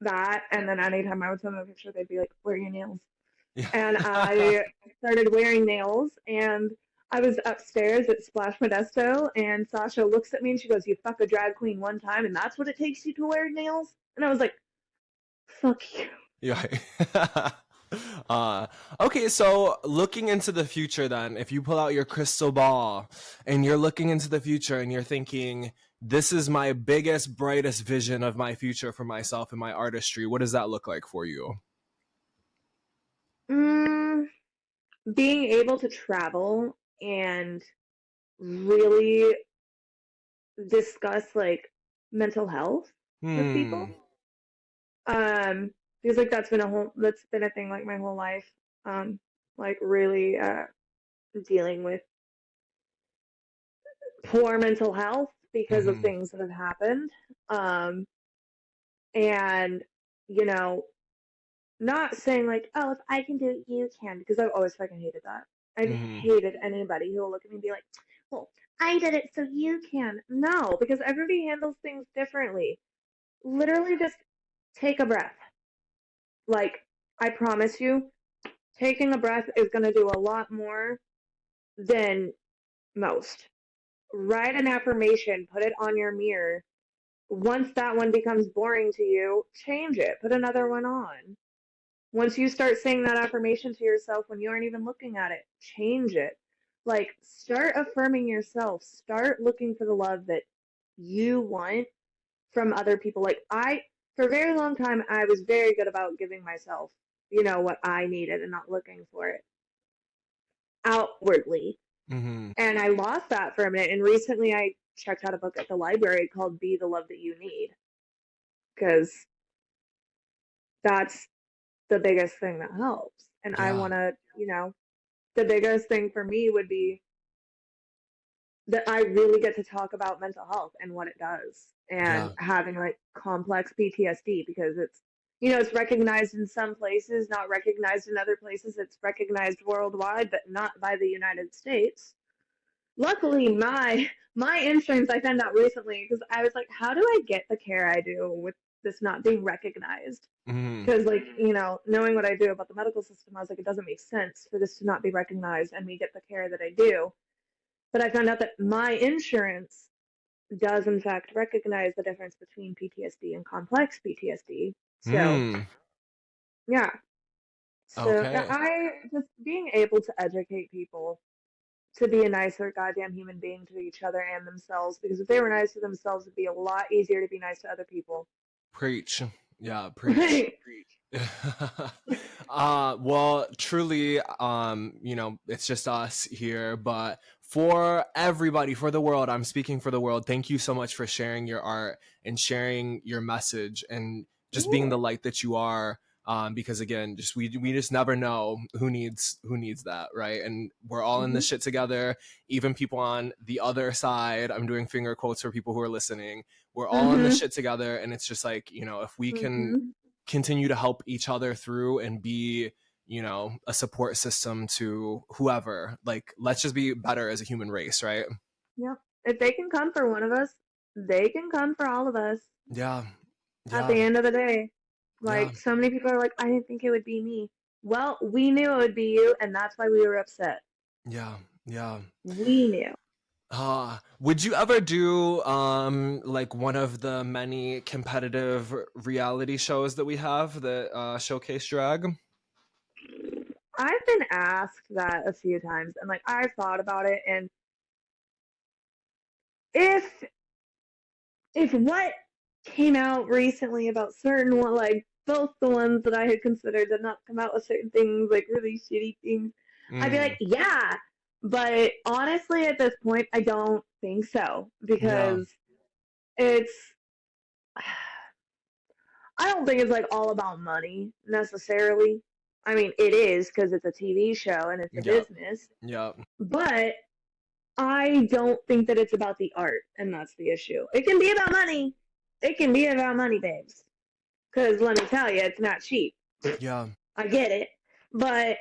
that. And then anytime I would send them a picture, they'd be like, "Where are your nails?" And Yeah. I started wearing nails, and I was upstairs at Splash Modesto, and Sasha looks at me and she goes, "You fuck a drag queen one time, and that's what it takes you to wear nails?" And I was like, "Fuck you." Yeah. uh okay, so looking into the future then, if you pull out your crystal ball and you're looking into the future and you're thinking this is my biggest brightest vision of my future for myself and my artistry, what does that look like for you? Mm, being able to travel and really discuss like mental health with people. Hmm. Um, because like that's been a thing like my whole life. Like really dealing with poor mental health because of Mhm. things that have happened. Um, and you know, not saying like, oh, if I can do it, you can, because I've always fucking hated that. I've Mhm. hated anybody who will look at me and be like, well, I did it, so you can. No, because everybody handles things differently. Literally, just take a breath. Like, I promise you, taking a breath is going to do a lot more than most. Write an affirmation, put it on your mirror. Once that one becomes boring to you, change it, put another one on. Once you start saying that affirmation to yourself when you aren't even looking at it, change it. Like, start affirming yourself. Start looking for the love that you want from other people. Like, for a very long time, I was very good about giving myself, what I needed and not looking for it outwardly. Mm-hmm. And I lost that for a minute. And recently I checked out a book at the library called Be the Love That You Need. Because that's the biggest thing that helps. And I Yeah. want to, the biggest thing for me would be that I really get to talk about mental health and what it does and Yeah. having like complex PTSD because it's recognized in some places, not recognized in other places. It's recognized worldwide, but not by the United States. Luckily, my insurance, I found out recently because I was like, how do I get the care I do with this not being recognized? Mm-hmm. Because, like, knowing what I do about the medical system, I was like, it doesn't make sense for this to not be recognized and me get the care that I do. But I found out that my insurance does, in fact, recognize the difference between PTSD and complex PTSD. So, Mm. yeah. So, Okay. I just being able to educate people to be a nicer goddamn human being to each other and themselves, because if they were nice to themselves, it'd be a lot easier to be nice to other people. Preach. Yeah, preach. Right. Well, truly, it's just us here, but for everybody, for the world, I'm speaking for the world. Thank you so much for sharing your art and sharing your message and just being Yeah. the light that you are. Because again, just we just never know who needs that, right? And we're all in Mm-hmm. this shit together. Even people on the other side. I'm doing finger quotes for people who are listening. We're all in this Mm-hmm. shit together, and it's just like, if we can Mm-hmm. continue to help each other through and be a support system to whoever, like, let's just be better as a human race, right? Yep. If they can come for one of us, they can come for all of us Yeah. at Yeah. the end of the day. Yeah. Like, so many people are like, I didn't think it would be me. Well, we knew it would be you, and that's why we were upset. Yeah. Yeah. We knew. Would you ever do like one of the many competitive reality shows that we have that showcase drag? I've been asked that a few times, and like I've thought about it, and if what came out recently about certain one, like both the ones that I had considered did not come out with certain things, like really shitty things, I'd be Mm, like, yeah. But honestly, at this point, I don't think so yeah. because it's. I don't think it's like all about money necessarily. I mean, it is because it's a TV show and it's a Yep. business, Yep. but I don't think that it's about the art, and that's the issue. It can be about money. It can be about money, babes. Because let me tell you, it's not cheap. Yeah. I get it, but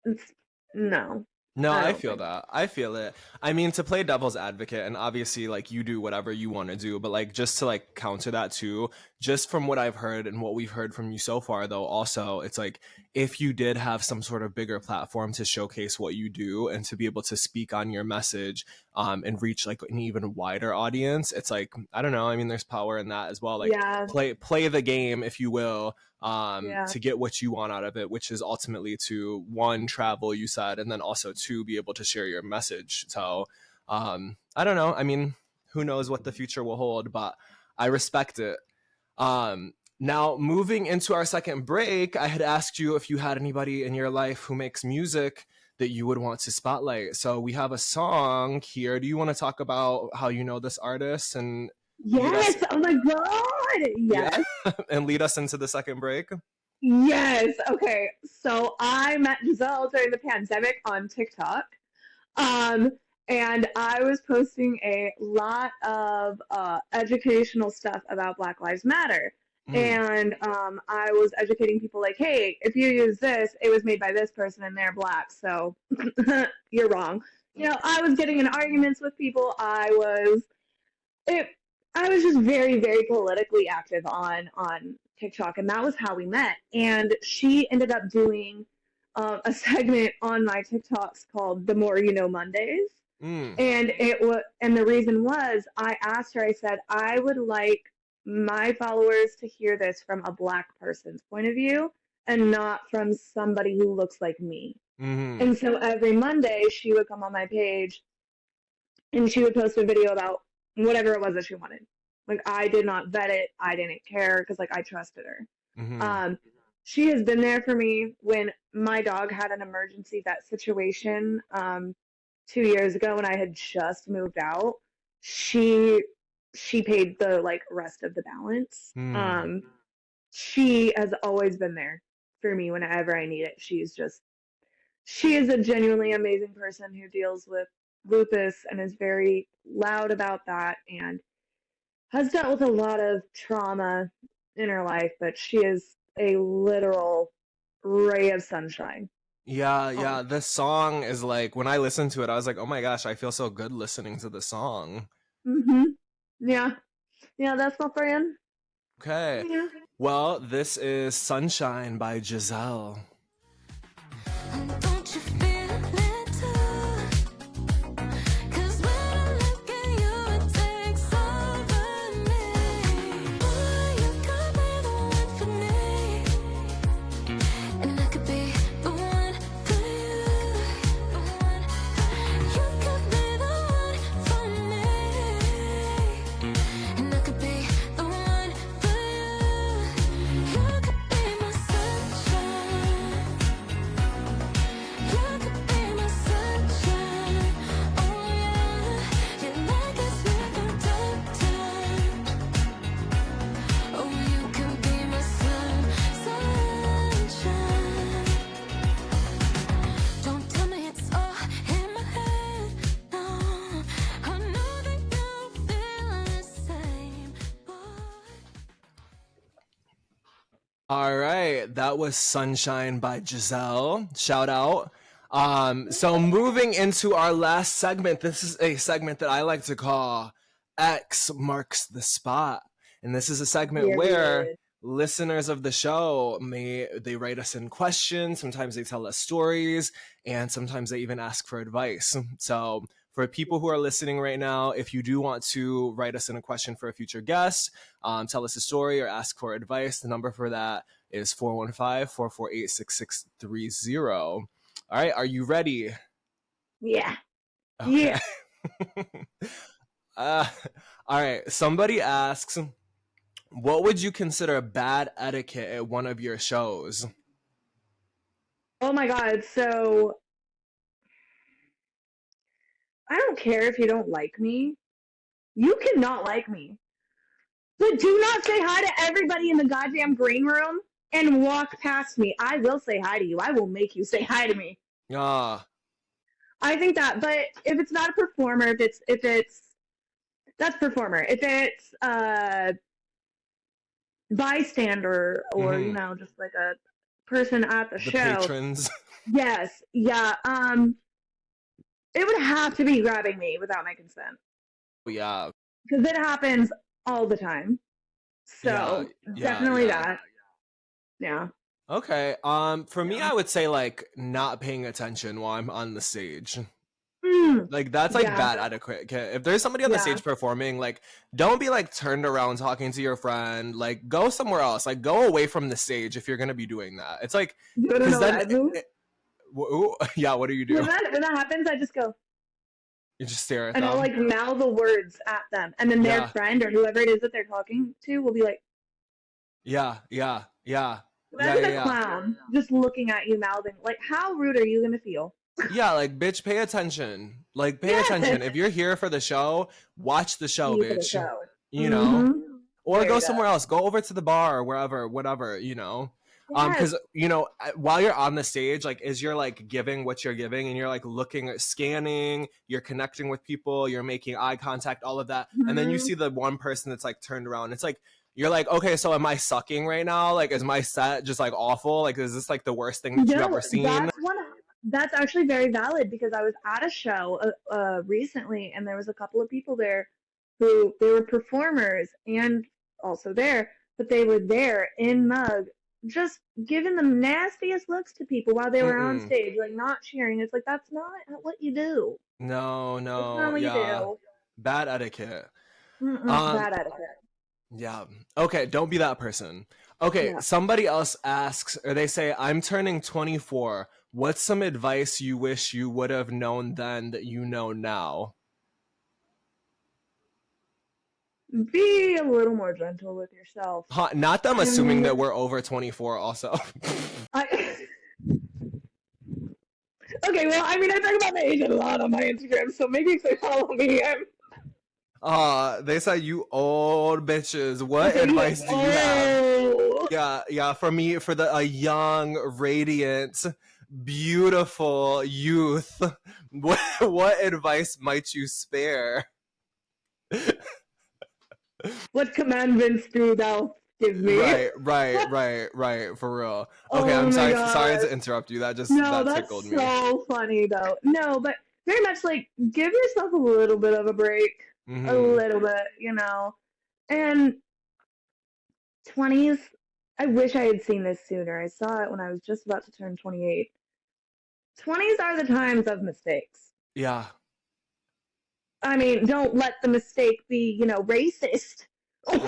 it's, no, No, I I don't feel think. that. I feel it. I mean, to play devil's advocate, and obviously, like, you do whatever you want to do, but like, just to like counter that too, just from what I've heard and what we've heard from you so far, though, also, it's like if you did have some sort of bigger platform to showcase what you do and to be able to speak on your message, and reach like an even wider audience, it's like, I don't know. I mean, there's power in that as well. Like, Yeah, play the game, if you will, yeah, to get what you want out of it, which is ultimately to, one, travel, you said, and then also to be able to share your message. So I don't know. I mean, who knows what the future will hold, but I respect it. Now, moving into our second break, I had asked you if you had anybody in your life who makes music that you would want to spotlight. So we have a song here. Do you want to talk about how you know this artist and lead us? yes. Oh my god, Yeah, yes, and lead us into the second break. yes. Okay, so I met Giselle during the pandemic on TikTok. Um, and I was posting a lot of educational stuff about Black Lives Matter. Mm, And I was educating people like, hey, if you use this, it was made by this person and they're black, so you're wrong. I was getting in arguments with people. It, I was just very, very politically active on TikTok, and that was how we met. And she ended up doing a segment on my TikToks called "The More You Know Mondays," mm, and the reason was I asked her. I said I would like my followers to hear this from a Black person's point of view and not from somebody who looks like me. Mm-hmm. And so every Monday, she would come on my page and she would post a video about whatever it was that she wanted. Like, I did not vet it. I didn't care because, like, I trusted her. Mm-hmm. She has been there for me when my dog had an emergency vet situation 2 years ago when I had just moved out. She paid the like rest of the balance. Mm. She has always been there for me whenever I need it. She is a genuinely amazing person who deals with lupus and is very loud about that and has dealt with a lot of trauma in her life, but she is a literal ray of sunshine. Yeah. This song is like, when I listened to it, I was like, oh my gosh, I feel so good listening to the song. Mm-hmm. Yeah. Yeah, that's my friend. Okay. Yeah. Well, this is Sunshine by Giselle. Don't you feel it too? 'Cause when I look at you, it takes over me. Boy, you could be the one for me, and I could be the one for you. You could be the one for me, and I could be the one for you. You could be my sunshine. You could be my sunshine. Oh yeah, you like a sweet doctor. Oh, you can be my sunshine. Don't tell me it's all in my head. No, I know that you feel the same, boy. All right, that was Sunshine by Giselle. Shout out. So moving into our last segment, this is a segment that I like to call X Marks the Spot. And this is a segment where Period. listeners of the show they write us in questions, sometimes they tell us stories, and sometimes they even ask for advice. So for people who are listening right now, if you do want to write us in a question for a future guest, tell us a story or ask for advice, the number for that is 415-448-6630. All right, are you ready? Yeah. Okay. Yeah. uh, all right, somebody asks, what would you consider bad etiquette at one of your shows? Oh my God. So I don't care if you don't like me. You cannot like me. But do not say hi to everybody in the goddamn green room and walk past me. I will say hi to you. I will make you say hi to me. Ah, I think that, but if it's not a performer, if it's that's performer. If it's bystander or mhm. just like a person at the The show, patrons. yes, yeah, it would have to be grabbing me without my consent Yeah, because it happens all the time. yeah, So yeah, definitely yeah. that. Yeah. Okay. For me, Yeah. I would say like not paying attention while I'm on the stage. Mm, Like that's like yeah. bad etiquette. Okay? If there's somebody on the Yeah. stage performing, like don't be like turned around talking to your friend. Like go somewhere else. Like go away from the stage if you're gonna be doing that. It's like You want to because know what then, I do? yeah. What do you When do? that happens, I just go You just stare at and I'll them. like mouth the words at them, and then their Yeah, friend or whoever it is that they're talking to will be like, yeah, yeah, yeah, yeah, "Imagine yeah, a yeah. clown just looking at you mouthing. Like, how rude are you gonna feel?" Yeah, like bitch, pay attention. Like pay Yes. attention. If you're here for the show, watch the show, You for the bitch. show. You know? Mm-hmm. Or go Straight up. somewhere else. Go over to the bar or wherever, whatever, Yes. because while you're on the stage, like as you're like giving what you're giving and you're like looking at scanning, you're connecting with people, you're making eye contact, all of that. And then you Mm-hmm. see the one person that's like turned around. It's like you're like, okay, so am I sucking right now? Like, is my set just like awful? Like, is this like the worst thing that you've No, ever seen? that's actually very valid because I was at a show recently and there was a couple of people there who they were performers and also there, but they were there in mug just giving the nastiest looks to people while they were on Mm-mm. stage, like not cheering. It's like that's not what you do. No, That's not no, what you yeah. do. Bad etiquette. Mm-mm, Um, bad etiquette. Yeah. Okay, don't be that person. Okay, Yeah. somebody else asks, or they say, I'm turning 24. What's some advice you wish you would have known then that you know now? Be a little more gentle with yourself. Huh, not them I assuming that mean, we're over 24 also. I okay. Well, I mean, I talk about my age a lot on my Instagram, so maybe if they follow me, I'm They say you old bitches. What okay. You advice do you have? oh, Yeah, yeah, for me, for the a young, radiant, beautiful youth, what advice might you spare? what commandments do thou give me? Right, for real. Okay, Oh I'm my sorry god. to interrupt you. No, That tickled that's me. so funny though. No, but very much like give yourself a little bit of a break. A Mm-hmm. little bit, you know. And 20s, I wish I had seen this sooner. I saw it when I was just about to turn 28. 20s are the times of mistakes. Yeah. I mean, don't let the mistake be, racist or,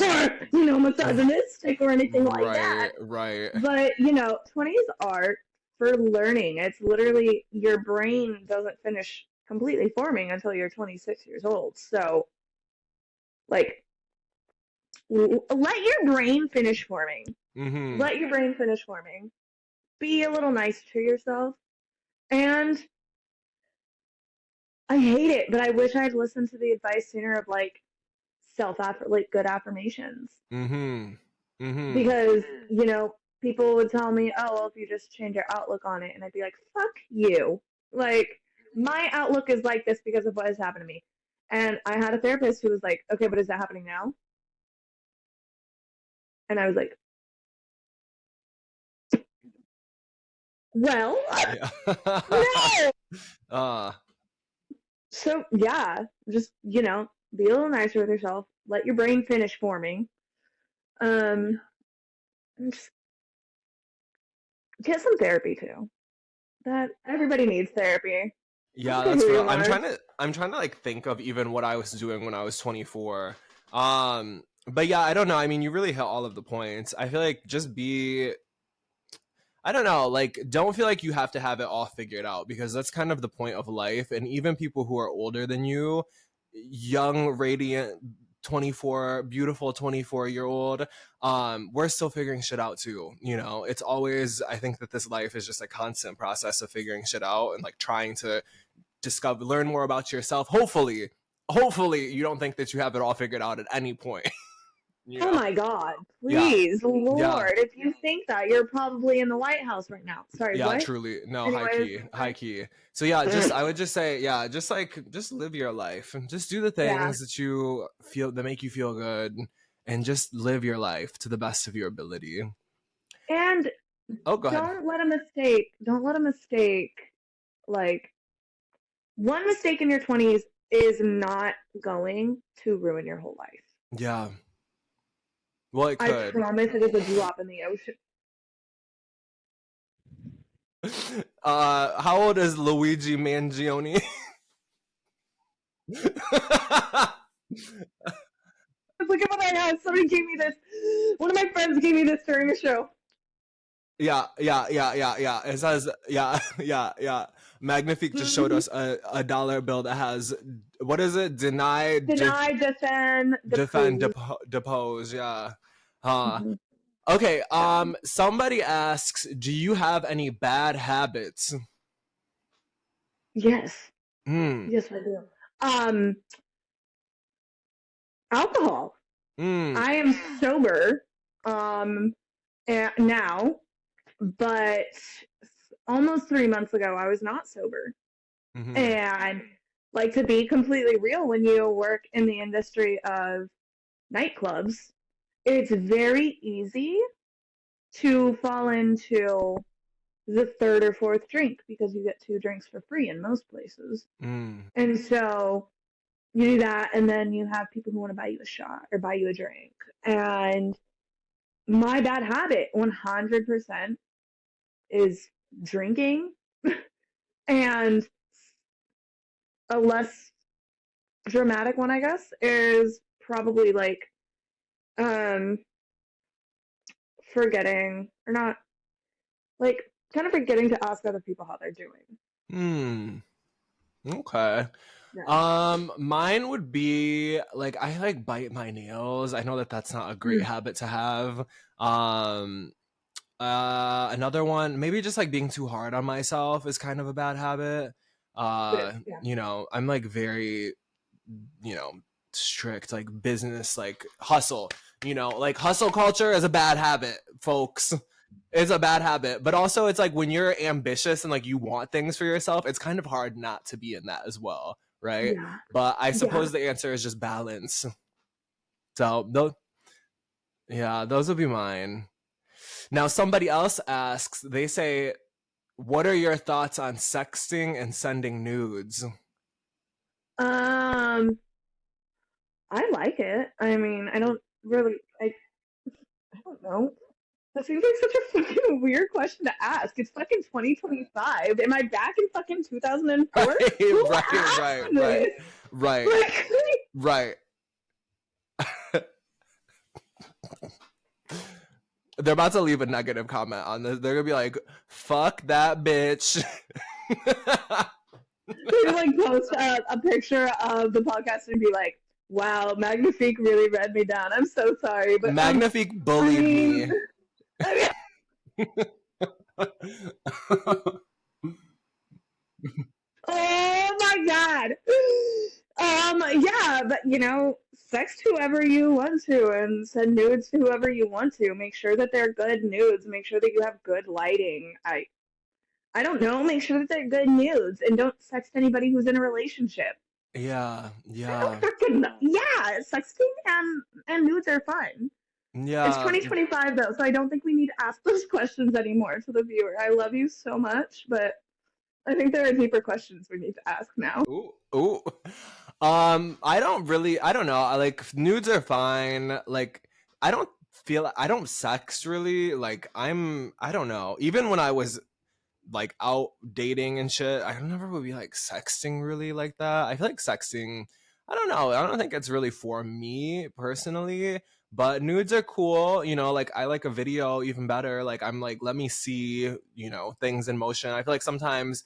misogynistic or anything like that. Right. But, 20s are for learning. It's literally your brain doesn't finish completely forming until you're 26 years old. So, like, let your brain finish forming. Mm-hmm. Let your brain finish forming. Be a little nice to yourself. And I hate it, but I wish I'd listened to the advice sooner of like good affirmations. Mm-hmm. Mm-hmm. Because, people would tell me, oh, well, if you just change your outlook on it. And I'd be like, fuck you. Like, my outlook is like this because of what has happened to me. And I had a therapist who was like, okay, but is that happening now? And I was like, well, Yeah. no. uh So, yeah, just, be a little nicer with yourself. Let your brain finish forming. Um, and just get some therapy too. That everybody needs therapy. I don't Yeah, care that's who real. you are. I'm trying to like think of even what I was doing when I was 24. But yeah, I don't know. I mean, you really hit all of the points. I feel like just be I don't know, like don't feel like you have to have it all figured out because that's kind of the point of life. And even people who are older than you, young, radiant 24, beautiful 24-year-old, we're still figuring shit out too. It's always I think that this life is just a constant process of figuring shit out and like trying to learn more about yourself. Hopefully you don't think that you have it all figured out at any point. you Oh know my God, yeah, please, yeah, Lord, if you think that, you're probably in the White House right now. Sorry, yeah, what? truly. No, Anyways, high key. So yeah, just I would just say, yeah, just live your life and just do the yeah, things that you feel that make you feel good, and just live your life to the best of your ability. and Oh, go ahead. don't let a mistake, like, one mistake in your 20s is not going to ruin your whole life. Yeah, well, it I could. promise it is a drop in the ocean. How old is Luigi Mangione? Look at what I have. Somebody gave me this. One of my friends gave me this during a show. Yeah. It says, yeah, yeah. Magnifique just showed us a dollar bill that has, what is it? Deny, defend, depose. depose. Yeah. Huh. Mhm. Okay. Yeah. Somebody asks, do you have any bad habits? Yes. Hmm. Yes, I do. Um, alcohol. Hmm. I am sober now, but almost 3 months ago, I was not sober. Hmm. And like to be completely real, when you work in the industry of nightclubs, it's very easy to fall into the third or fourth drink because you get 2 drinks for free in most places. Hmm. And so you do that, and then you have people who want to buy you a shot or buy you a drink. And my bad habit 100% is drinking. And a less dramatic one, I guess, is probably like um forgetting or not like kind of forgetting to ask other people how they're doing. Okay. Yeah. Mine would be like I like bite my nails. I know that that's not a great Mm, habit to have. Um, Another one, maybe just like being too hard on myself is kind of a bad habit. it is. Yeah. I'm like very, you know, strict, like business, like hustle, like hustle culture is a bad habit, folks. It's a bad habit. But also it's like when you're ambitious and like you want things for yourself, it's kind of hard not to be in that as well, right? Yeah. But I Yeah. suppose the answer is just balance. So those, yeah, those would be mine. Now somebody else asks, they say, what are your thoughts on sexting and sending nudes? Um, I like it. I mean, I don't really. I don't know. That seems like such a fucking weird question to ask. It's fucking 2025. Am I back in fucking 2004? Right, Who right, asked right, right, this? right, Like, right. They're about to leave a negative comment on this. They're gonna be like, "Fuck that bitch." they like post a picture of the podcast and be like, "Wow, Magnifique really read me down. I'm so sorry, but Magnifique I bullied mean, me. I mean, oh my god. Yeah, but sext whoever you want to and send nudes to whoever you want to. Make sure that they're good nudes. Make sure that you have good lighting. I don't know. Make sure that they're good nudes and don't sext anybody who's in a relationship. Yeah, I don't yeah, fucking yeah. Sexting and nudes are fun. It's yeah. 2025 though, so I don't think we need to ask those questions anymore to the viewer. I love you so much, but I think there are deeper questions we need to ask now. Ooh, ooh. I don't know. I like nudes are fine. Like, I don't sex really. Like, I don't know. Even when I was like out dating and shit, I never would be like sexting really like that. I feel like sexting, I don't know. I don't think it's really for me personally. But nudes are cool, like I like a video even better. Like I'm like, let me see, things in motion. I feel like sometimes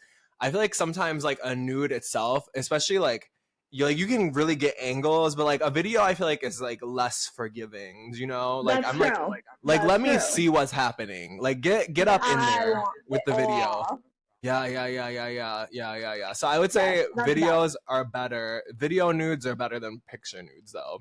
like a nude itself, especially like you can really get angles, but like a video I feel like is like less forgiving, Like That's I'm like true. let That's me true. see what's happening. Like get up in I there want with it the video. all. Yeah, yeah, yeah, yeah, yeah, yeah, yeah, yeah. So I would Yes, say that's valid. videos are better. Video nudes are better than picture nudes, though.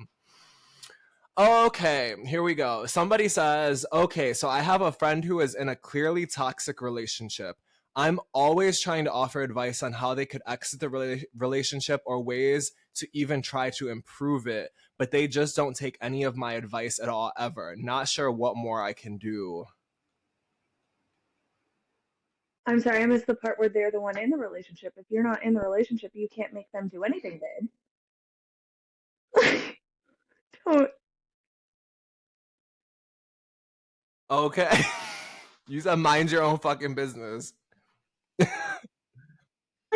Okay, here we go. Somebody says, okay, so I have a friend who is in a clearly toxic relationship. I'm always trying to offer advice on how they could exit the relationship or ways to even try to improve it, but they just don't take any of my advice at all, ever. Not sure what more I can do. I'm sorry, I missed the part where they're the one in the relationship. If you're not in the relationship, you can't make them do anything, babe. Don't Okay. You said mind your own fucking business. like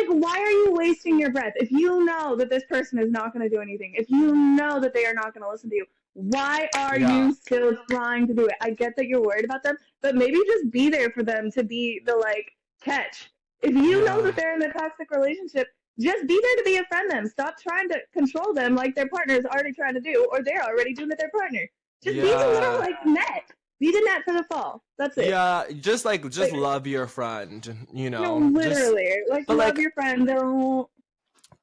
why are you wasting your breath if you know that this person is not going to do anything, if you know that they are not going to listen to you, why are Yeah. you still trying to do it? I get that you're worried about them, but maybe just be there for them to be the like catch. If you know Yeah. that they're in a toxic relationship, just be there to befriend them. Stop trying to control them like their partner is already trying to do, or they're already doing it their partner. Just be the little Yeah. like net, be the net for the fall. That's it. Yeah, just Like, love your friend, no, just literally, like but love like your friend. Don't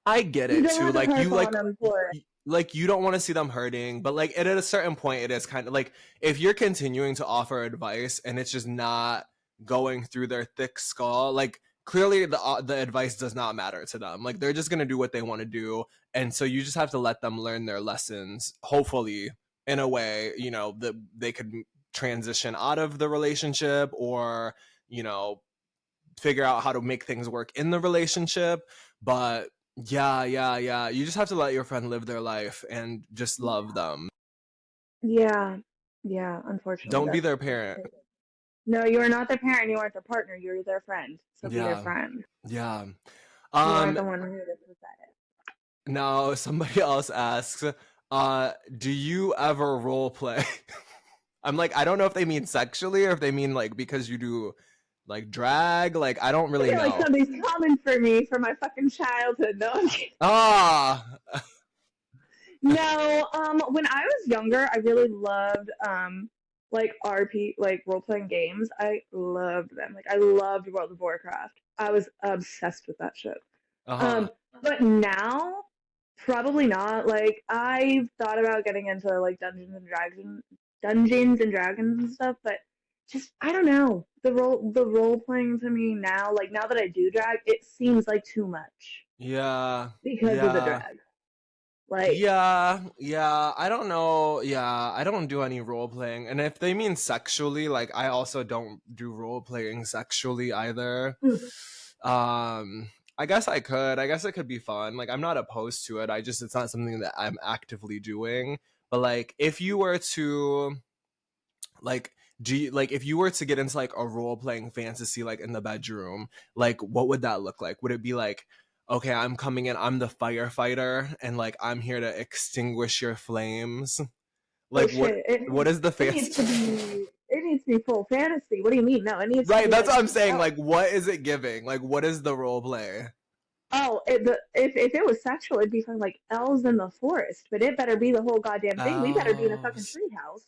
I get You it don't too. have to Like you harp on them for it. like you don't want to see them hurting, but like at a certain point it is kind of like if you're continuing to offer advice and it's just not going through their thick skull, like clearly the advice does not matter to them. Like they're just going to do what they want to do, and so you just have to let them learn their lessons, hopefully in a way, that they could transition out of the relationship or, you know, figure out how to make things work in the relationship. But yeah, yeah, yeah. You just have to let your friend live their life and just love them. Yeah, yeah. Unfortunately, Don't be that's their parent. it. No, you are not their parent. You aren't their partner. You're their friend. So be their Yeah, friend. yeah. You are Um, the one who is pathetic. Now somebody else asks, Do you ever role play? I'm like, I don't know if they mean sexually or if they mean like because you do like drag. Like, I don't I really feel like know. somebody's coming for me from my fucking childhood. No, I'm kidding. Ah, No, when I was younger, I really loved like RP, like role playing games. I loved them. Like I loved World of Warcraft. I was obsessed with that shit. uh-huh. Um, but now probably not. Like I've thought about getting into like Dungeons and Dragons and stuff, but just I don't know. The role playing to me now, like now that I do drag, it seems like too much Yeah, because of the yeah. drag. Like Yeah, I don't know. Yeah, I don't do any role playing. And if they mean sexually, like I also don't do role playing sexually either. mm, I guess I could. I guess it could be fun. Like I'm not opposed to it. I just it's not something that I'm actively doing. But like if you were to like do you, like if you were to get into like a role playing fantasy like in the bedroom, like what would that look like? Would it be like, okay, I'm coming in, I'm the firefighter and like I'm here to extinguish your flames? oh Like shit, what is the it needs to fantasy? be it needs to be full fantasy. What do you mean? No, it needs to Right, be that's like what I'm saying. oh Like what is it giving? Like what is the role play? if it was sexual, it'd be something like elves in the forest, but it better be the whole goddamn thing. We better be in a Oh, fucking treehouse.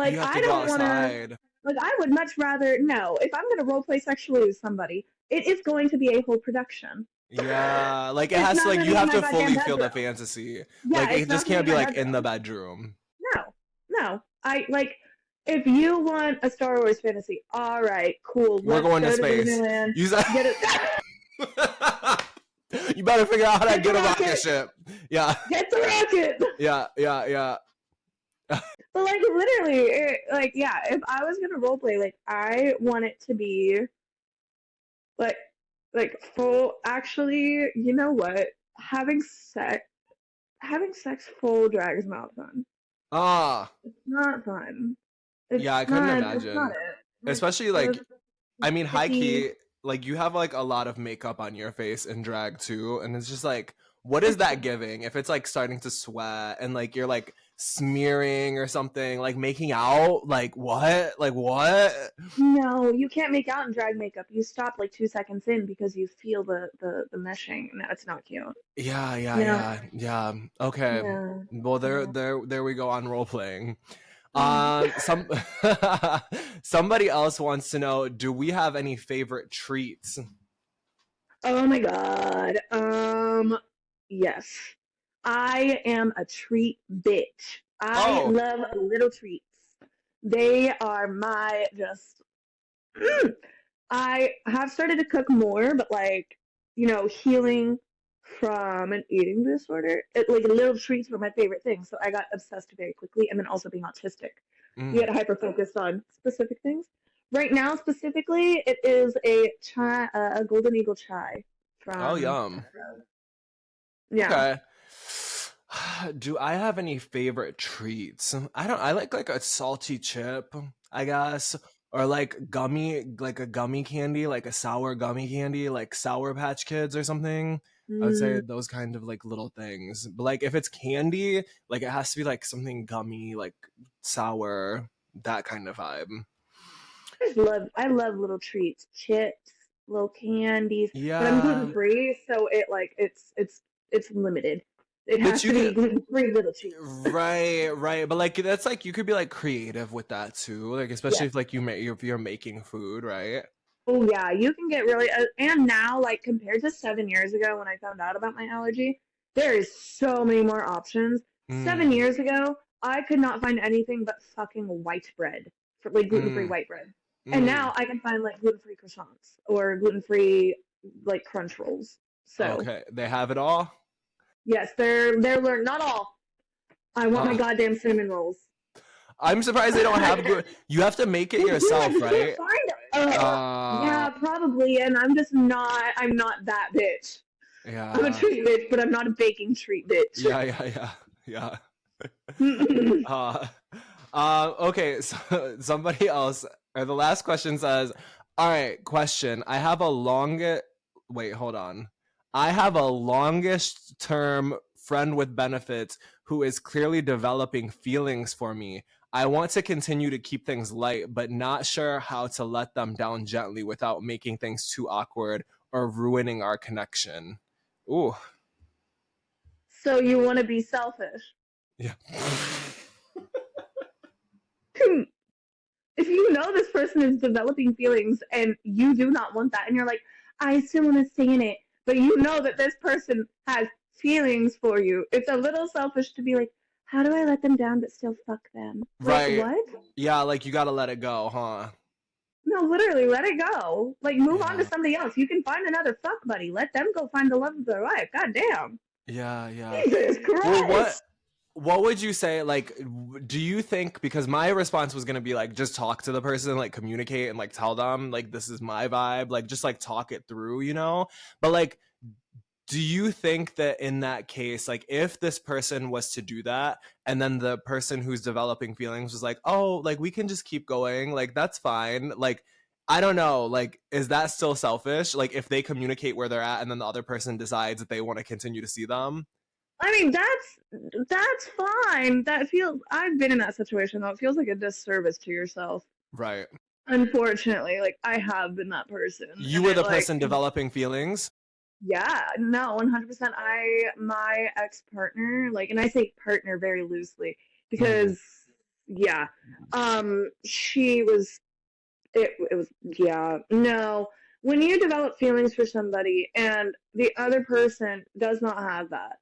you Like have I to go don't want to. outside. Like I would much rather no. If I'm gonna role play sexually with somebody, it is going to be a whole production. Yeah, like it It's has to not like gonna you be in have my to goddamn fully feel the bedroom. fantasy. Yeah, Like it's it not just gonna be can't in be my like in the bedroom. bedroom. No, no. I like if you want a Star Wars fantasy. All right, cool. We're Let's going to go to space. Disneyland. You said Get it. you better figure out how to Get the get a rocket rocket. ship. Yeah, Get the rocket. yeah. But like literally, like yeah. If I was gonna role play, like I want it to be like like full. Actually, you know what? Having sex, having sex full drag is not fun. Ah, It's not fun. yeah, It's I couldn't not. It's not imagine. it. Like Especially like, the I mean, high sticky. key, like you have like a lot of makeup on your face in drag too, and it's just like, what is that giving? If it's like starting to sweat and like you're like smearing or something, like making out, like what? Like what? No, you can't make out in drag makeup. You stop like 2 seconds in because you feel the meshing. No, it's not cute. No, Yeah. Okay. no, Well, no. there we go on role playing. Mm. Some somebody else wants to know, do we have any favorite treats? Oh my God. Yes. I am a treat bitch. I Oh, love little treats. They are my just. Mm. I have started to cook more, but like, healing from an eating disorder, like little treats were my favorite thing. So I got obsessed very quickly, and then also being autistic, you mm. get hyper focused on specific things. Right now, specifically, it is a chai, a golden eagle chai Oh, from yum. yeah. Okay. Do I have any favorite treats? I don't. I like a salty chip, I guess, or like a gummy candy, like a sour gummy candy, like Sour Patch Kids or something. I would say Mm, those kind of like little things. But like if it's candy, like it has to be like something gummy, like sour, that kind of vibe. I love little treats, chips, little candies, but I'm gluten Yeah, free, so it's limited. It but has you to can be gluten free little treats. right. But like that's like you could be like creative with that too. Like especially Yes. if like if you're making food, right? Oh yeah, you can get really and now like compared to 7 years ago when I found out about my allergy, there is so many more options. 7 years Mm, ago, I could not find anything but fucking white bread for like gluten-free mm, white bread. And mm. now I can find like gluten-free croissants or gluten-free like crunch rolls. So, Okay, they have it all. yes, they're learned not all. I want my Uh, goddamn cinnamon rolls. I'm surprised they don't have gluten. You have to make it Well, dude, I yourself, just can't right? find Uh, yeah, probably, and I'm not that bitch. I'm a yeah, treat bitch, but I'm not a baking treat bitch. yeah. Uh, okay, so somebody else, or the last question says, all right, question. I have a longest, wait, hold on. I have a longest term friend with benefits who is clearly developing feelings for me. I want to continue to keep things light, but not sure how to let them down gently without making things too awkward or ruining our connection. Ooh, So you want to be selfish. yeah. If you know this person is developing feelings and you do not want that, and you're like, I still want to stay in it, but you know that this person has feelings for you, it's a little selfish to be like, how do I let them down but still fuck them? Right. Like, what? Yeah, like you gotta let it go, huh? No, literally, let it go. Like, move on to Yeah. somebody else. You can find another fuck buddy. Let them go find the love of their life. God damn. Yeah. Jesus Well, Christ. what would you say, like, do you think, because my response was gonna be like, just talk to the person, like communicate and like tell them like this is my vibe, like just like talk it through, you know? But like, do you think that in that case, like if this person was to do that and then the person who's developing feelings was like, oh, like we can just keep going, like that's fine, like I don't know, like is that still selfish, like if they communicate where they're at and then the other person decides that they want to continue to see them? I mean, that's fine. That feels. I've been in that situation though. It feels like a disservice to yourself. Right. Unfortunately, like I have been that person, You and were it the like, person developing feelings? yeah, no, 100%. My ex partner, like, and I say partner very loosely Mhm. because, yeah, she was. It was, yeah, no. When you develop feelings for somebody and the other person does not have that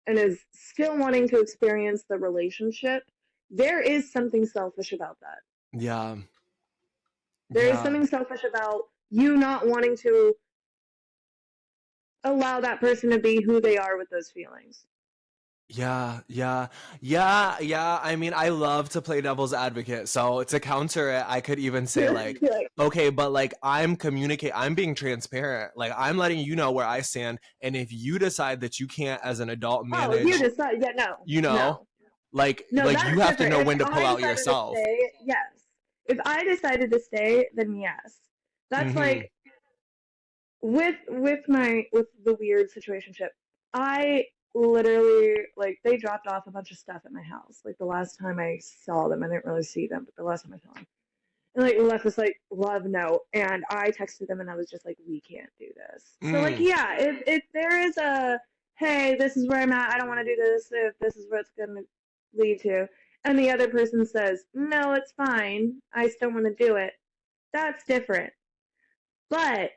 and is still wanting to experience the relationship, there is something selfish about that. Yeah. There is Yeah. something selfish about you not wanting to allow that person to be who they are with those feelings. Yeah. I mean, I love to play devil's advocate. So to counter it, I could even say like, Like, okay, but like I'm being transparent. Like I'm letting you know where I stand. And if you decide that you can't as an adult oh, if you manage, decide, yeah, no, you know, no, no, like you that's have to different. know If when to pull I out decided to yourself. stay, yes. If I decided to stay, then yes. That's Mm-hmm. like with the weird situationship. I literally, like, they dropped off a bunch of stuff at my house. Like the last time I saw them, I didn't really see them, but the last time I saw them, and like left this like love note, and I texted them and I was just like, we can't do this. So like, Mm. yeah, if there is a, hey, this is where I'm at, I don't want to do this, if this is what it's gonna lead to, and the other person says, no, it's fine, I still want to do it, that's different. But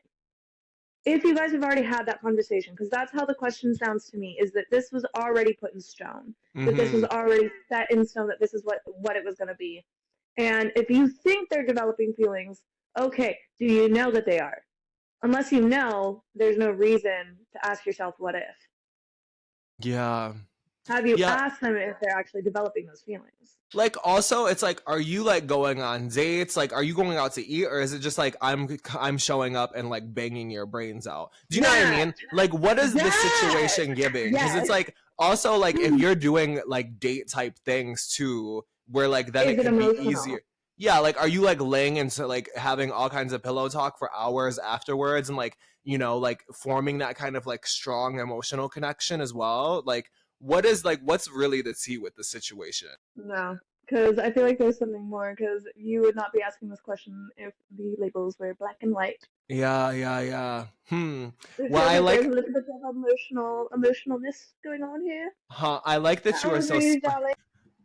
if you guys have already had that conversation, because that's how the question sounds to me, is that this was already put in stone, that this was Mm-hmm. already set in stone, that this is what it was going to be. And if you think they're developing feelings, okay, do you know that they are? Unless you know, there's no reason to ask yourself, what if? Yeah. Have you Yeah. asked them if they're actually developing those feelings? Like also it's like, are you like going on dates, like are you going out to eat, or is it just like I'm showing up and like banging your brains out? Do you know what I That, mean? Like what is the that, situation giving? Because it's yes. like also like if you're doing like date type things too, where like then Is it it could be emotional? easier. Yeah, like are you like laying into like having all kinds of pillow talk for hours afterwards and like, you know, like forming that kind of like strong emotional connection as well? Like what is like what's really the tea with the situation? No, because I feel like there's something more. Because you would not be asking this question if the labels were black and white. Yeah. It Well, feels like there's a little bit of emotionalness going on here. I like that you are so Apologies, darling.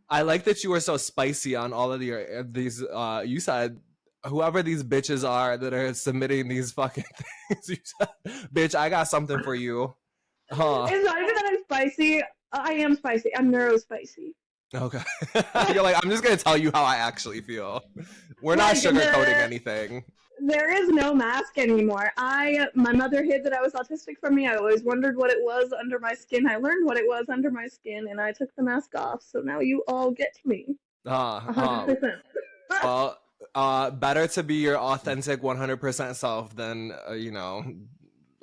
I like that you were so spicy on all of your these you said whoever these bitches are that are submitting these fucking things. You said, bitch, I got something for you. Huh. It's not even that I'm spicy. I am spicy. I'm neuro spicy. Okay. You're like, I'm just gonna tell you how I actually feel. We're not Like sugarcoating anything. there is no mask anymore. My mother hid that I was autistic from me. I always wondered what it was under my skin. I learned what it was under my skin, and I took the mask off. So now you all get me, Uh, uh, 100%. well, better to be your authentic 100% self than, you know,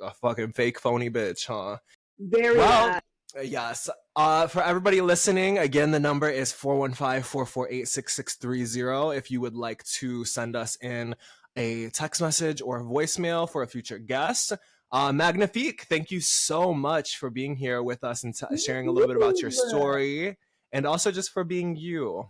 a fucking fake phony bitch, huh? Very Well, bad. yes. For everybody listening, again, the number is 415-448-6630 if you would like to send us in a text message or a voicemail for a future guest. Magnifique, thank you so much for being here with us and sharing a little bit about your Yes, story, and also just for being you.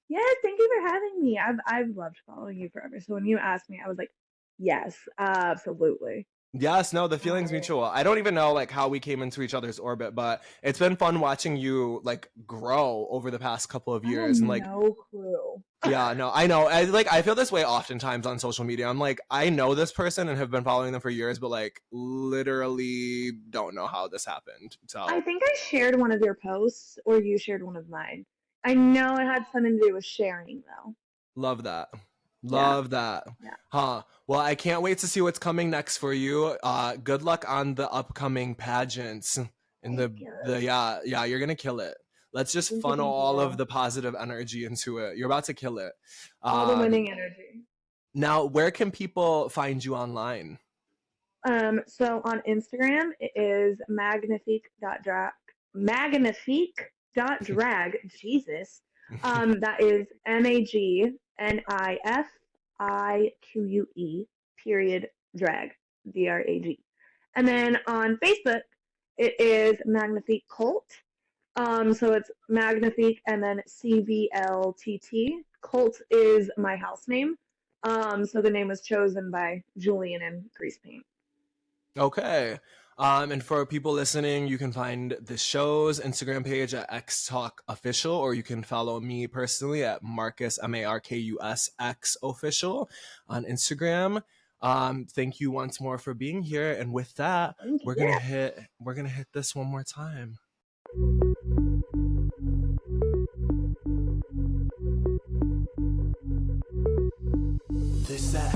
thank you for having me. I've loved following you forever. So when you asked me, I was like, yes, absolutely. Yes, no, the feeling's mutual. I don't even know like how we came into each other's orbit, but it's been fun watching you like grow over the past couple of I had years and like no clue. yeah, no, I know. I feel this way oftentimes on social media. I'm like, I know this person and have been following them for years, but like literally don't know how this happened. I So think I shared one of your posts, or you shared one of mine. I know it had something to do with sharing, though. love that. Yeah, Love that. yeah. Huh. Well, I can't wait to see what's coming next for you. Good luck on the upcoming pageants. And Thank the you. yeah, you're gonna kill it. Let's just Thank you. funnel Thank all of you. the positive energy into it. You're about to kill it. All the Um, winning energy. Now, where can people find you online? So on Instagram, it is magnifique.drag. Jesus. That is MAGNIFIQUE period drag. DRAG. And then on Facebook, it is Magnifique Cult. So it's Magnifique and then CVLTT. Cult is my house name. So the name was chosen by Julian and Grease Paint. Okay. And for people listening, you can find the show's Instagram page at X Talk Official, or you can follow me personally at Markus Markus X Official on Instagram. Thank you once more for being here, and with that, Thank we're gonna you. hit this one more time. This that